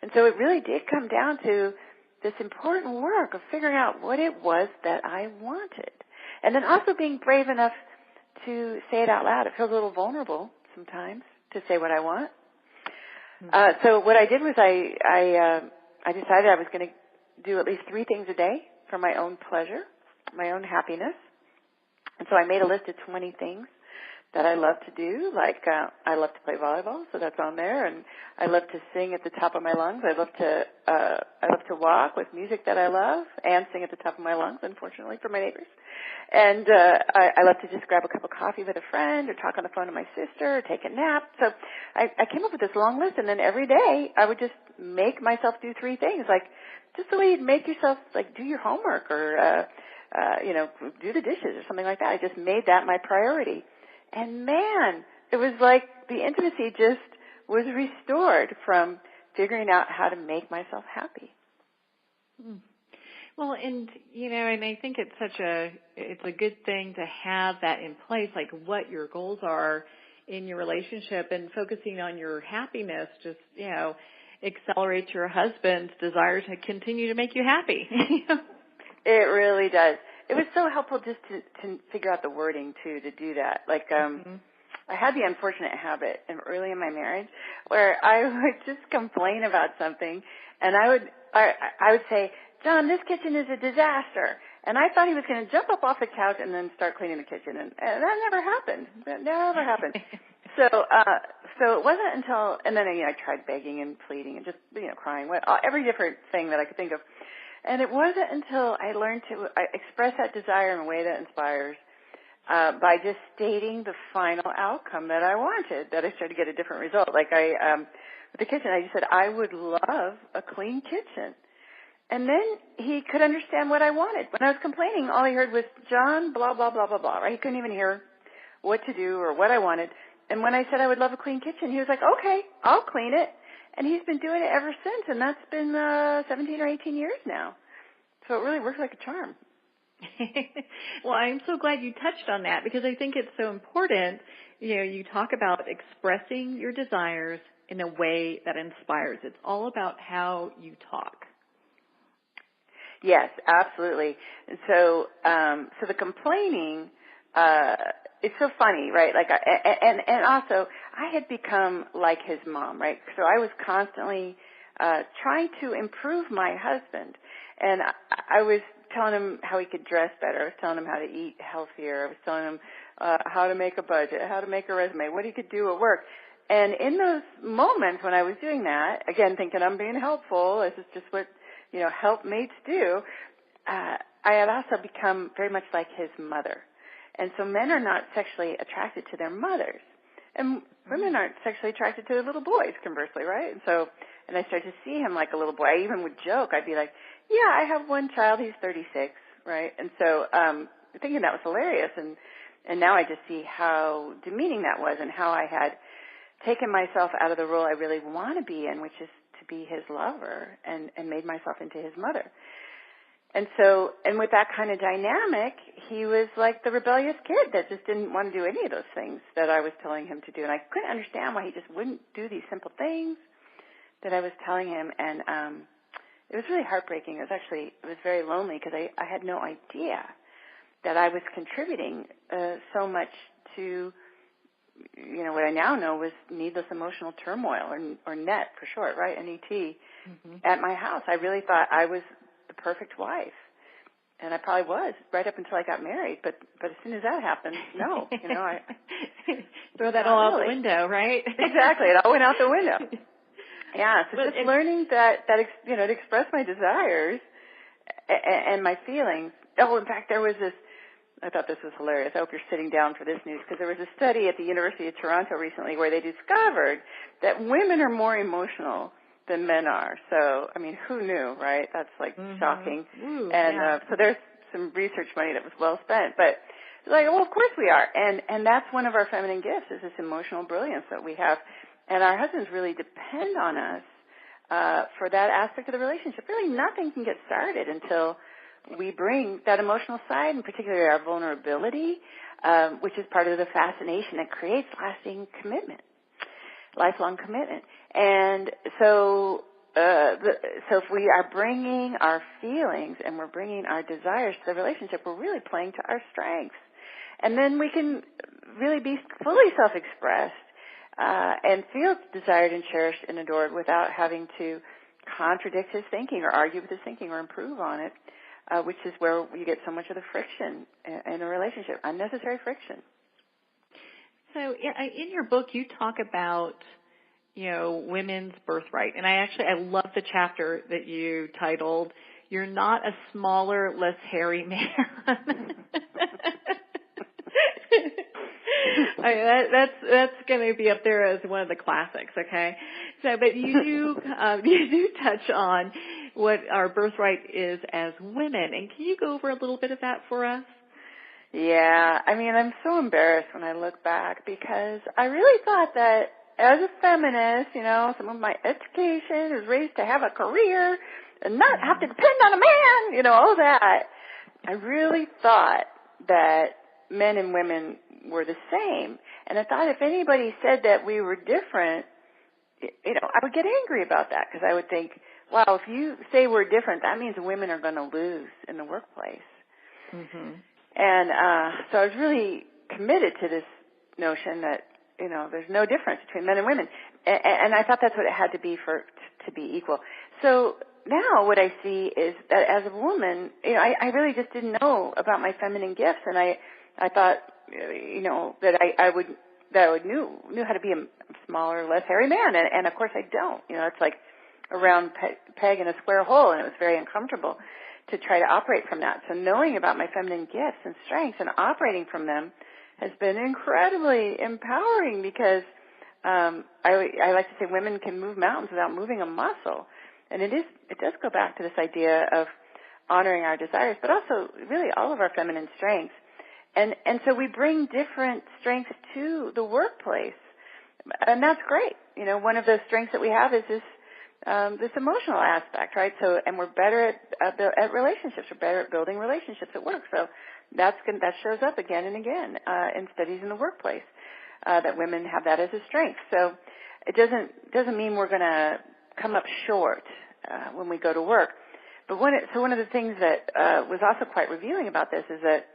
And so it really did come down to this important work of figuring out what it was that I wanted. And then also being brave enough to say it out loud. It feels a little vulnerable sometimes to say what I want. So what I did was I decided I was going to do at least 3 things a day for my own pleasure, my own happiness. And so I made a list of 20 things that I love to do, like I love to play volleyball, so that's on there, and I love to sing at the top of my lungs. I love to walk with music that I love and sing at the top of my lungs, unfortunately, for my neighbors. And I love to just grab a cup of coffee with a friend or talk on the phone to my sister or take a nap. So I came up with this long list, and then every day I would just make myself do 3 things, like just the way you'd make yourself, like, do your homework or, do the dishes or something like that. I just made that my priority. And man, it was like the intimacy just was restored from figuring out how to make myself happy. Well, and I think it's a good thing to have that in place, like what your goals are in your relationship, and focusing on your happiness just, accelerates your husband's desire to continue to make you happy. It really does. It was so helpful just to figure out the wording, too, to do that. Like, I had the unfortunate habit early in my marriage where I would just complain about something, and I would say, John, this kitchen is a disaster. And I thought he was going to jump up off the couch and then start cleaning the kitchen, and that never happened. That never happened. So it wasn't until, and then I tried begging and pleading and just crying, every different thing that I could think of. And it wasn't until I learned to express that desire in a way that inspires by just stating the final outcome that I wanted, that I started to get a different result. Like with the kitchen, I just said, I would love a clean kitchen. And then he could understand what I wanted. When I was complaining, all he heard was, John, blah, blah, blah, blah, blah, right? He couldn't even hear what to do or what I wanted. And when I said I would love a clean kitchen, he was like, okay, I'll clean it. And he's been doing it ever since, and that's been 17 or 18 years now. So it really works like a charm. Well, I'm so glad you touched on that, because I think it's so important. You talk about expressing your desires in a way that inspires. It's all about how you talk. Yes, absolutely. And so the complaining, it's so funny, right? Like, and also, I had become like his mom, right? So I was constantly trying to improve my husband, and I was telling him how he could dress better. I was telling him how to eat healthier. I was telling him how to make a budget, how to make a resume, what he could do at work. And in those moments when I was doing that, again, thinking I'm being helpful, this is just what helpmates do, I had also become very much like his mother. And so men are not sexually attracted to their mothers. And women aren't sexually attracted to their little boys, conversely, right? And I started to see him like a little boy. I even would joke. I'd be like, yeah, I have one child. He's 36, right? And so thinking that was hilarious. And now I just see how demeaning that was, and how I had taken myself out of the role I really want to be in, which is to be his lover, and made myself into his mother. And with that kind of dynamic, he was like the rebellious kid that just didn't want to do any of those things that I was telling him to do. And I couldn't understand why he just wouldn't do these simple things that I was telling him. And it was really heartbreaking. It was very lonely, because I had no idea that I was contributing so much to, what I now know was needless emotional turmoil, or NET for short, right? NET, at my house. I really thought I was the perfect wife. And I probably was right up until I got married, but as soon as that happened, no, I throw that all out the window, right? Exactly, it all went out the window. Yeah, so just learning to express my desires and my feelings. Oh, in fact, there was this. I thought this was hilarious. I hope you're sitting down for this news, because there was a study at the University of Toronto recently where they discovered that women are more emotional than men are. So, I mean, who knew, right? That's like shocking. Ooh, and so there's some research money that was well spent. But like, well, of course we are. And that's one of our feminine gifts, is this emotional brilliance that we have. And our husbands really depend on us for that aspect of the relationship. Really, nothing can get started until we bring that emotional side, and particularly our vulnerability, which is part of the fascination that creates lasting commitment, lifelong commitment. And so if we are bringing our feelings and we're bringing our desires to the relationship, we're really playing to our strengths. And then we can really be fully self-expressed and feel desired and cherished and adored without having to contradict his thinking or argue with his thinking or improve on it, which is where you get so much of the friction in a relationship, unnecessary friction. So in your book, you talk about, women's birthright. And I love the chapter that you titled, "You're Not a Smaller, Less Hairy Man." That's going to be up there as one of the classics, okay? So, but you do touch on what our birthright is as women, and can you go over a little bit of that for us? Yeah, I mean, I'm so embarrassed when I look back, because I really thought that as a feminist, some of my education was raised to have a career and not have to depend on a man, all that. I really thought that men and women were the same. And I thought if anybody said that we were different, I would get angry about that, because I would think, wow, if you say we're different, that means women are going to lose in the workplace. Mm-hmm. And so I was really committed to this notion that, there's no difference between men and women. And I thought that's what it had to be to be equal. So now what I see is that as a woman, I really just didn't know about my feminine gifts, and I thought, that I knew how to be a smaller, less hairy man, and of course I don't. It's like a round peg in a square hole, and it was very uncomfortable to try to operate from that. So knowing about my feminine gifts and strengths and operating from them has been incredibly empowering, because I like to say women can move mountains without moving a muscle. And it does go back to this idea of honoring our desires, but also really all of our feminine strengths. And so we bring different strengths to the workplace, and that's great. One of those strengths that we have is this emotional aspect, right? So, and we're better at relationships. We're better at building relationships at work. So that shows up again and again in studies in the workplace, that women have that as a strength. So it doesn't mean we're going to come up short when we go to work. But one of the things that was also quite revealing about this is that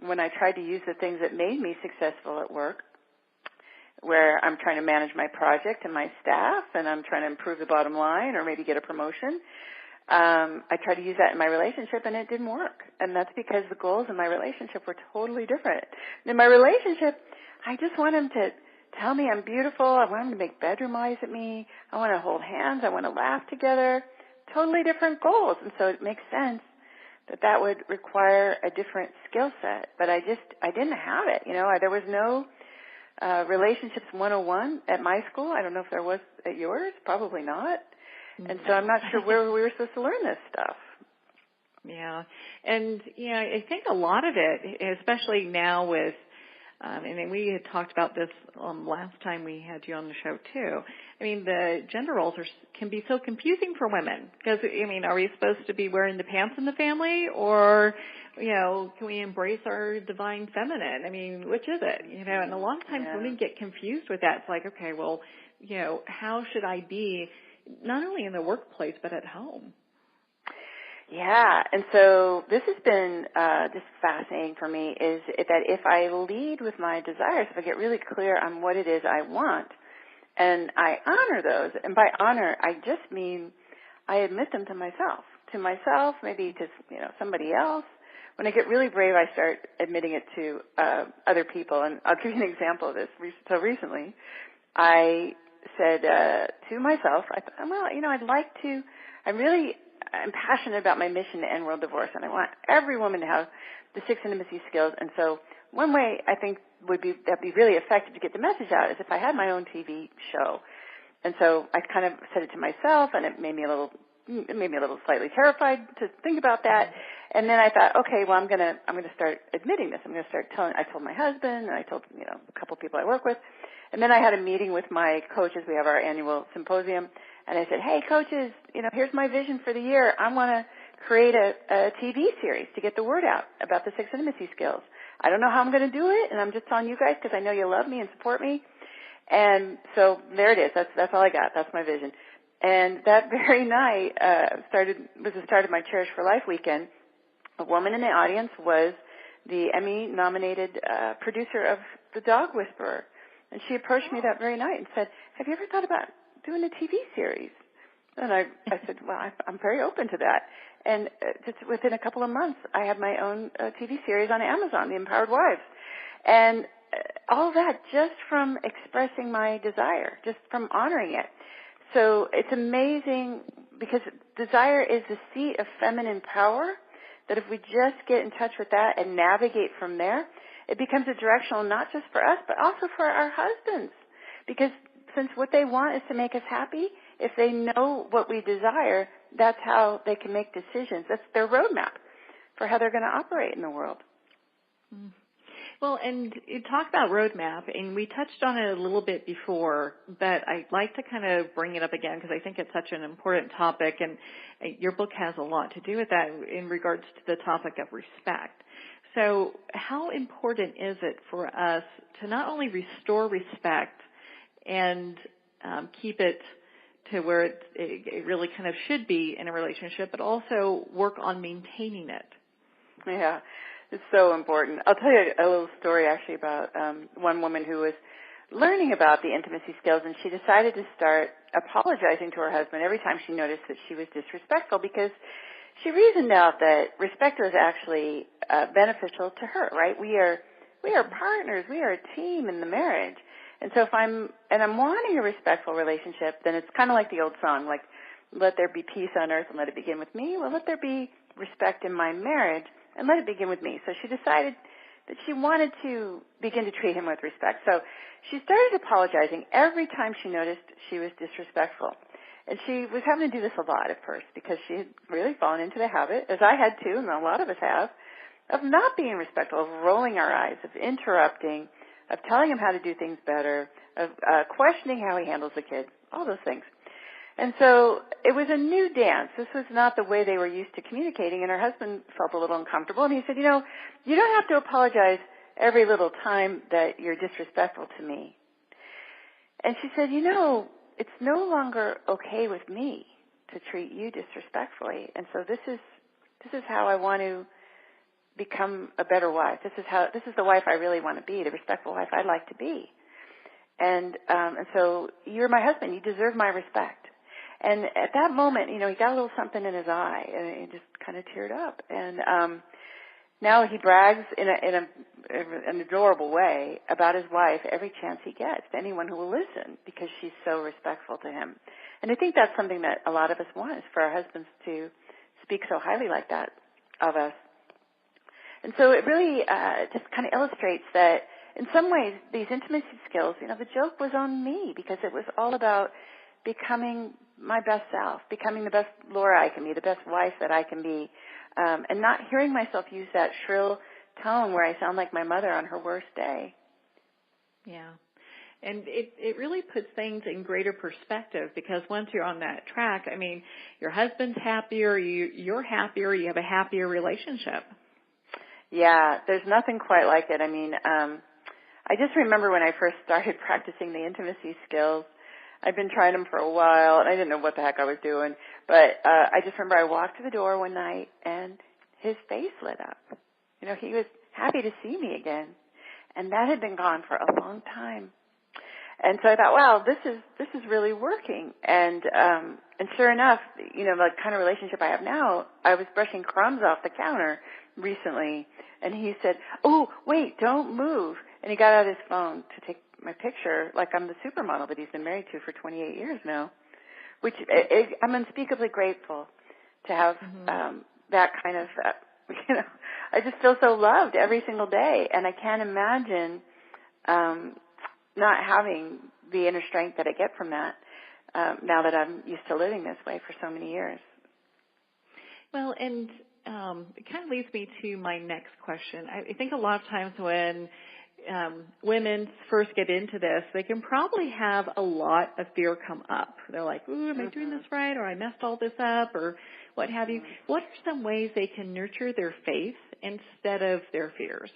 when I tried to use the things that made me successful at work, where I'm trying to manage my project and my staff, and I'm trying to improve the bottom line or maybe get a promotion, I tried to use that in my relationship, and it didn't work. And that's because the goals in my relationship were totally different. In my relationship, I just want him to tell me I'm beautiful. I want him to make bedroom eyes at me. I want to hold hands. I want to laugh together. Totally different goals. And so it makes sense that would require a different skill set. But I didn't have it. There was no relationships 101 at my school. I don't know if there was at yours. Probably not. And so I'm not sure where we were supposed to learn this stuff. Yeah. And, I think a lot of it, especially now with, and we had talked about this last time we had you on the show too. I mean, the gender roles can be so confusing for women, because, are we supposed to be wearing the pants in the family, or, can we embrace our divine feminine? Which is it? And a lot of times women get confused with that. It's like, okay, well, how should I be not only in the workplace but at home? Yeah, and so this has been just fascinating for me, is that if I lead with my desires, if I get really clear on what it is I want, and I honor those, and by honor, I just mean I admit them to myself, maybe to somebody else, when I get really brave, I start admitting it to other people. And I'll give you an example of this. So recently, I said to myself, I'm passionate about my mission to end world divorce, and I want every woman to have the 6 intimacy skills. And so one way I think that'd be really effective to get the message out is if I had my own TV show. And so I kind of said it to myself, and it made me a little slightly terrified to think about that. And then I thought, okay, well, I'm gonna start admitting this. I'm gonna start telling. I told my husband, and I told a couple of people I work with, and then I had a meeting with my coaches. We have our annual symposium, and I said, hey, coaches, here's my vision for the year. I want to create a TV series to get the word out about the 6 intimacy skills. I don't know how I'm going to do it, and I'm just telling you guys because I know you love me and support me. And so there it is. That's all I got. That's my vision. And that very night was the start of my Cherish for Life weekend. A woman in the audience was the Emmy-nominated producer of The Dog Whisperer. And she approached me that very night and said, have you ever thought about doing a TV series? And I said, well, I'm very open to that. And just within a couple of months, I had my own TV series on Amazon, The Empowered Wives. And all that just from expressing my desire, just from honoring it. So it's amazing because desire is the seat of feminine power, that if we just get in touch with that and navigate from there, it becomes a directional not just for us, but also for our husbands. Because since what they want is to make us happy, if they know what we desire, that's how they can make decisions. That's their roadmap for how they're going to operate in the world. Well, and you talk about roadmap, and we touched on it a little bit before, but I'd like to kind of bring it up again because I think it's such an important topic, and your book has a lot to do with that in regards to the topic of respect. So how important is it for us to not only restore respect and keep it to where it really kind of should be in a relationship, but also work on maintaining it? Yeah. It's so important. I'll tell you a little story actually about one woman who was learning about the intimacy skills, and she decided to start apologizing to her husband every time she noticed that she was disrespectful, because she reasoned out that respect was actually beneficial to her, right? We are partners. We are a team in the marriage. And so if I'm wanting a respectful relationship, then it's kind of like the old song, like, let there be peace on earth and let it begin with me. Well, let there be respect in my marriage and let it begin with me. So she decided that she wanted to begin to treat him with respect. So she started apologizing every time she noticed she was disrespectful. And she was having to do this a lot at first because she had really fallen into the habit, as I had too, and a lot of us have, of not being respectful, of rolling our eyes, of interrupting, of telling him how to do things better, of questioning how he handles the kids, all those things. And so it was a new dance. This was not the way they were used to communicating, and her husband felt a little uncomfortable. And he said, you don't have to apologize every little time that you're disrespectful to me. And she said, it's no longer okay with me to treat you disrespectfully. And so this is how I want to become a better wife. This is the wife I really want to be, the respectful wife I'd like to be. And so you're my husband. You deserve my respect. And at that moment, he got a little something in his eye, and he just kind of teared up. And now he brags in an adorable way about his wife every chance he gets to anyone who will listen, because she's so respectful to him. And I think that's something that a lot of us want, is for our husbands to speak so highly like that of us. And so it really just kind of illustrates that in some ways these intimacy skills, the joke was on me, because it was all about becoming my best self, becoming the best Laura I can be, the best wife that I can be, and not hearing myself use that shrill tone where I sound like my mother on her worst day. Yeah. And it really puts things in greater perspective, because once you're on that track, your husband's happier, you're happier, you have a happier relationship. Yeah, there's nothing quite like it. I just remember when I first started practicing the intimacy skills, I'd been trying them for a while, and I didn't know what the heck I was doing. But I just remember I walked to the door one night, and his face lit up. He was happy to see me again, and that had been gone for a long time. And so I thought, wow, this is really working. And sure enough, the kind of relationship I have now, I was brushing crumbs off the counter recently, and he said, "Oh, wait, don't move." And he got out his phone to take my picture, like I'm the supermodel that he's been married to for 28 years now, which I'm unspeakably grateful to have that kind of, I just feel so loved every single day, and I can't imagine not having the inner strength that I get from that now that I'm used to living this way for so many years. Well, and it kind of leads me to my next question. I think a lot of times when women first get into this, they can probably have a lot of fear come up. They're like, ooh, am I doing this right? Or I messed all this up, or what have you. What are some ways they can nurture their faith instead of their fears?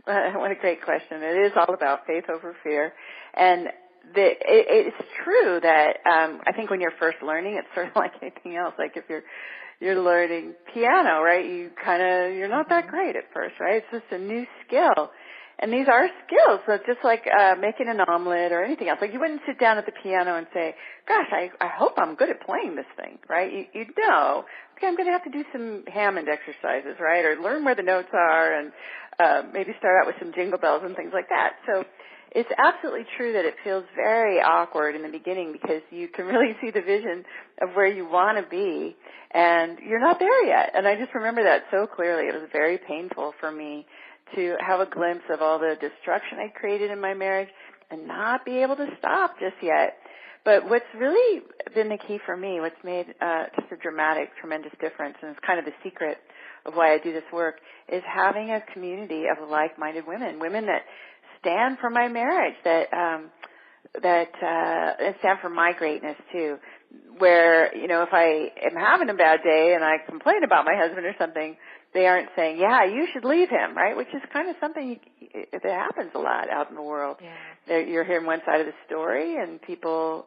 What a great question. It is all about faith over fear. And it's true that I think when you're first learning, it's sort of like anything else. Like if you're learning piano, right? You're not that great at first, right? It's just a new skill. And these are skills. So it's just like making an omelet or anything else. Like you wouldn't sit down at the piano and say, gosh, I hope I'm good at playing this thing, right? You'd know, okay, I'm going to have to do some Hammond exercises, right? Or learn where the notes are and maybe start out with some jingle bells and things like that. So it's absolutely true that it feels very awkward in the beginning because you can really see the vision of where you want to be, and you're not there yet. And I just remember that so clearly. It was very painful for me to have a glimpse of all the destruction I created in my marriage and not be able to stop just yet. But what's really been the key for me, what's made just a dramatic, tremendous difference, and it's kind of the secret of why I do this work, is having a community of like-minded women that stand for my marriage, that stand for my greatness too. Where, if I am having a bad day and I complain about my husband or something, they aren't saying, yeah, you should leave him, right? Which is kind of something that happens a lot out in the world. Yeah. You're hearing one side of the story, and people,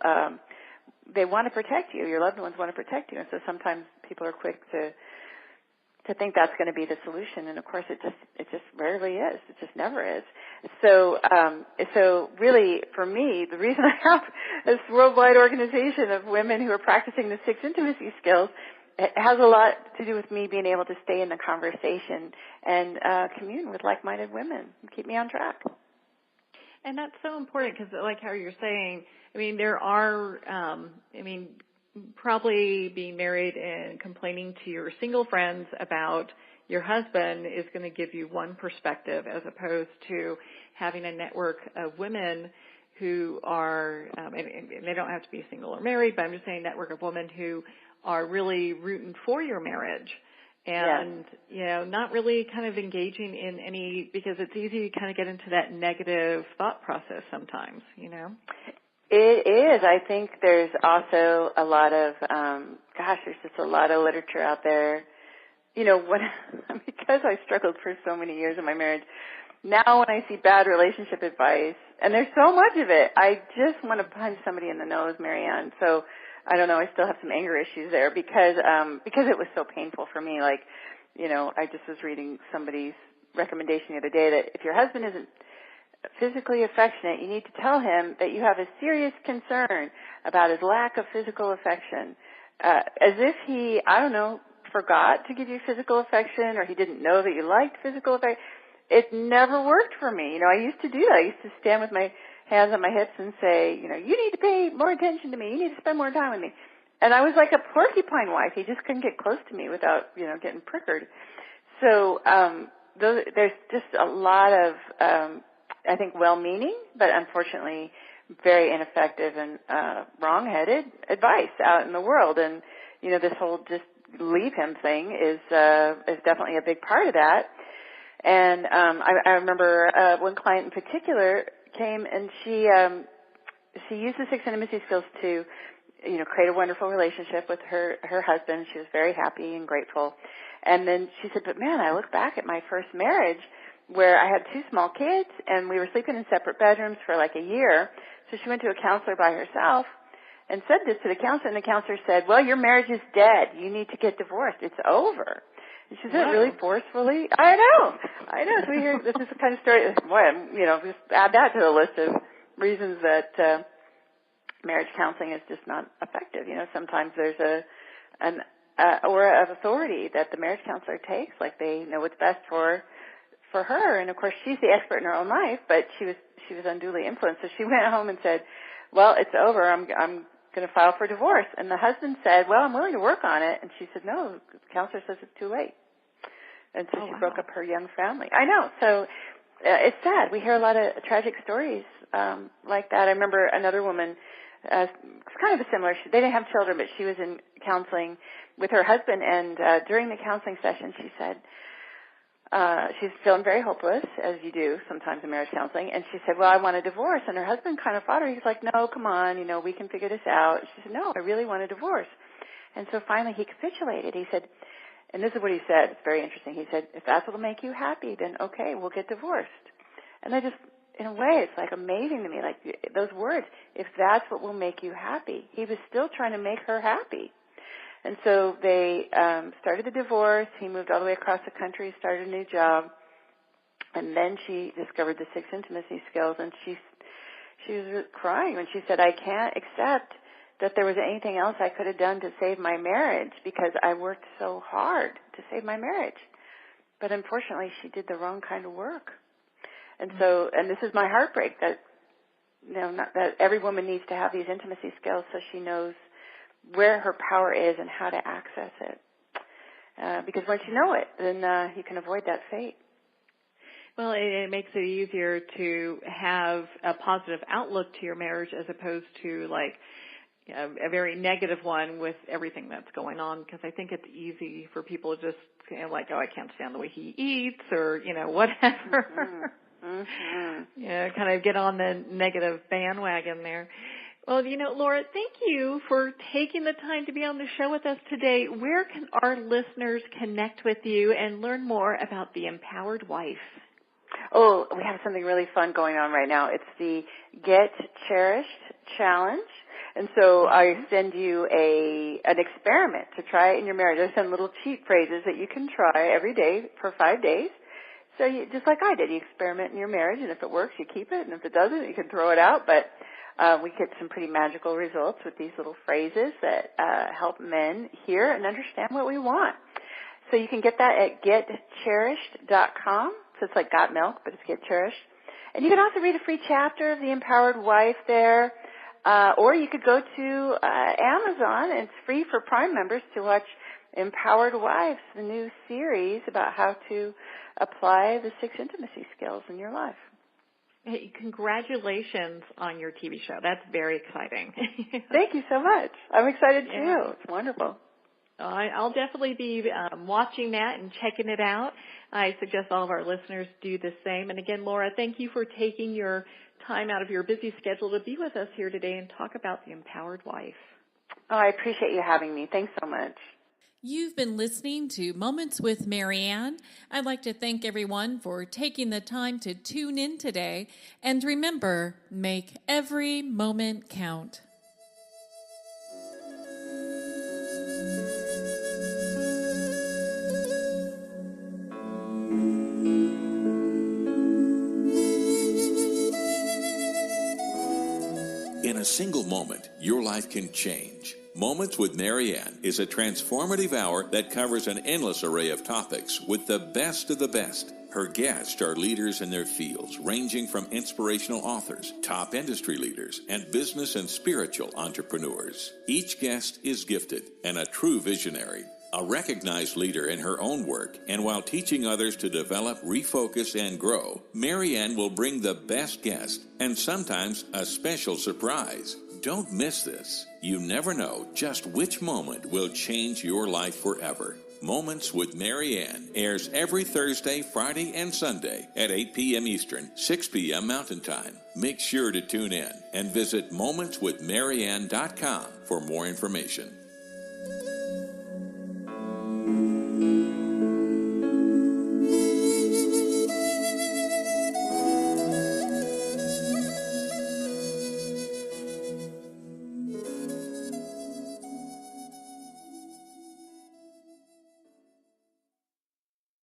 they want to protect you. Your loved ones want to protect you. And so sometimes people are quick to think that's going to be the solution. And of course it just rarely is. It just never is. So really for me, the reason I have this worldwide organization of women who are practicing the 6 intimacy skills, it has a lot to do with me being able to stay in the conversation and commune with like-minded women and keep me on track. And that's so important because, like how you're saying, there are, probably being married and complaining to your single friends about your husband is going to give you one perspective as opposed to having a network of women who are, and they don't have to be single or married, but I'm just saying network of women who are really rooting for your marriage and, not really kind of engaging in any, because it's easy to kind of get into that negative thought process sometimes, It is. I think there's also a lot of, there's just a lot of literature out there. Because I struggled for so many years in my marriage, now when I see bad relationship advice, and there's so much of it, I just want to punch somebody in the nose, Marianne. So I don't know, I still have some anger issues there because it was so painful for me. Like, I just was reading somebody's recommendation the other day that if your husband isn't physically affectionate, you need to tell him that you have a serious concern about his lack of physical affection. As if he, forgot to give you physical affection, or he didn't know that you liked physical affection. It never worked for me. I used to do that. I used to stand with my hands on my hips and say, you need to pay more attention to me. You need to spend more time with me. And I was like a porcupine wife. He just couldn't get close to me without, getting prickered. So there's just a lot of, I think, well-meaning, but unfortunately very ineffective and wrong-headed advice out in the world. And, this whole just leave him thing is definitely a big part of that. And I remember one client in particular came and she used the 6 intimacy skills to, create a wonderful relationship with her husband. She was very happy and grateful. And then she said, but man, I look back at my first marriage where I had 2 small kids and we were sleeping in separate bedrooms for like a year. So she went to a counselor by herself and said this to the counselor, and the counselor said, well, your marriage is dead. You need to get divorced. It's over. And she said it really forcefully. I know. So we hear this is the kind of story, just add that to the list of reasons that marriage counseling is just not effective. Sometimes there's aura of authority that the marriage counselor takes, like they know what's best for her. And of course, she's the expert in her own life, but she was unduly influenced. So she went home and said, "Well, it's over. I'm going to file for divorce." And the husband said, "Well, I'm willing to work on it." And she said, "No, the counselor says it's too late." And so she broke up her young family. I know. So it's sad. We hear a lot of tragic stories like that. I remember another woman, it's kind of a similar. They didn't have children, but she was in counseling with her husband. And during the counseling session, she said, she's feeling very hopeless, as you do sometimes in marriage counseling. And she said, "Well, I want a divorce." And her husband kind of fought her. He's like, "No, come on, we can figure this out." She said, "No, I really want a divorce." And so finally he capitulated. He said, and this is what he said, it's very interesting. He said, "If that's what will make you happy, then okay, we'll get divorced." And I just, in a way, it's like amazing to me, like those words, if that's what will make you happy. He was still trying to make her happy. And so they started the divorce. He moved all the way across the country, started a new job. And then she discovered the 6 intimacy skills, and she was crying when she said, "I can't accept that there was anything else I could have done to save my marriage because I worked so hard to save my marriage." But unfortunately, she did the wrong kind of work. And so, and this is my heartbreak, that that every woman needs to have these intimacy skills so she knows where her power is and how to access it. Because once you know it, then you can avoid that fate. Well, it makes it easier to have a positive outlook to your marriage as opposed to like a very negative one with everything that's going on, because I think it's easy for people to just like, "Oh, I can't stand the way he eats," or, whatever. Mm-hmm. Kind of get on the negative bandwagon there. Well, Laura, thank you for taking the time to be on the show with us today. Where can our listeners connect with you and learn more about the Empowered Wife? Oh, we have something really fun going on right now. It's the Get Cherished Challenge. And so I send you an experiment to try it in your marriage. I send little cheat phrases that you can try every day for 5 days. So just like I did, you experiment in your marriage, and if it works, you keep it, and if it doesn't, you can throw it out. But we get some pretty magical results with these little phrases that help men hear and understand what we want. So you can get that at getcherished.com. So it's like got milk, but it's Get Cherished. And you can also read a free chapter of The Empowered Wife there. Or you could go to Amazon, and it's free for Prime members to watch Empowered Wives, the new series about how to apply the 6 intimacy skills in your life. Hey, congratulations on your TV show. That's very exciting. Thank you so much. I'm excited too. It's wonderful. I'll definitely be watching that and checking it out. I suggest all of our listeners do the same. And again, Laura, thank you for taking your time out of your busy schedule to be with us here today and talk about the Empowered Wife. Oh, I appreciate you having me. Thanks so much. You've been listening to Moments with Marianne. I'd like to thank everyone for taking the time to tune in today. And remember, make every moment count. In a single moment, your life can change. Moments with Marianne is a transformative hour that covers an endless array of topics with the best of the best. Her guests are leaders in their fields, ranging from inspirational authors, top industry leaders, and business and spiritual entrepreneurs. Each guest is gifted and a true visionary, a recognized leader in her own work, and while teaching others to develop, refocus, and grow, Marianne will bring the best guest and sometimes a special surprise. Don't miss this. You never know just which moment will change your life forever. Moments with Marianne airs every Thursday, Friday, and Sunday at 8 p.m. Eastern, 6 p.m. Mountain Time. Make sure to tune in and visit momentswithmarianne.com for more information.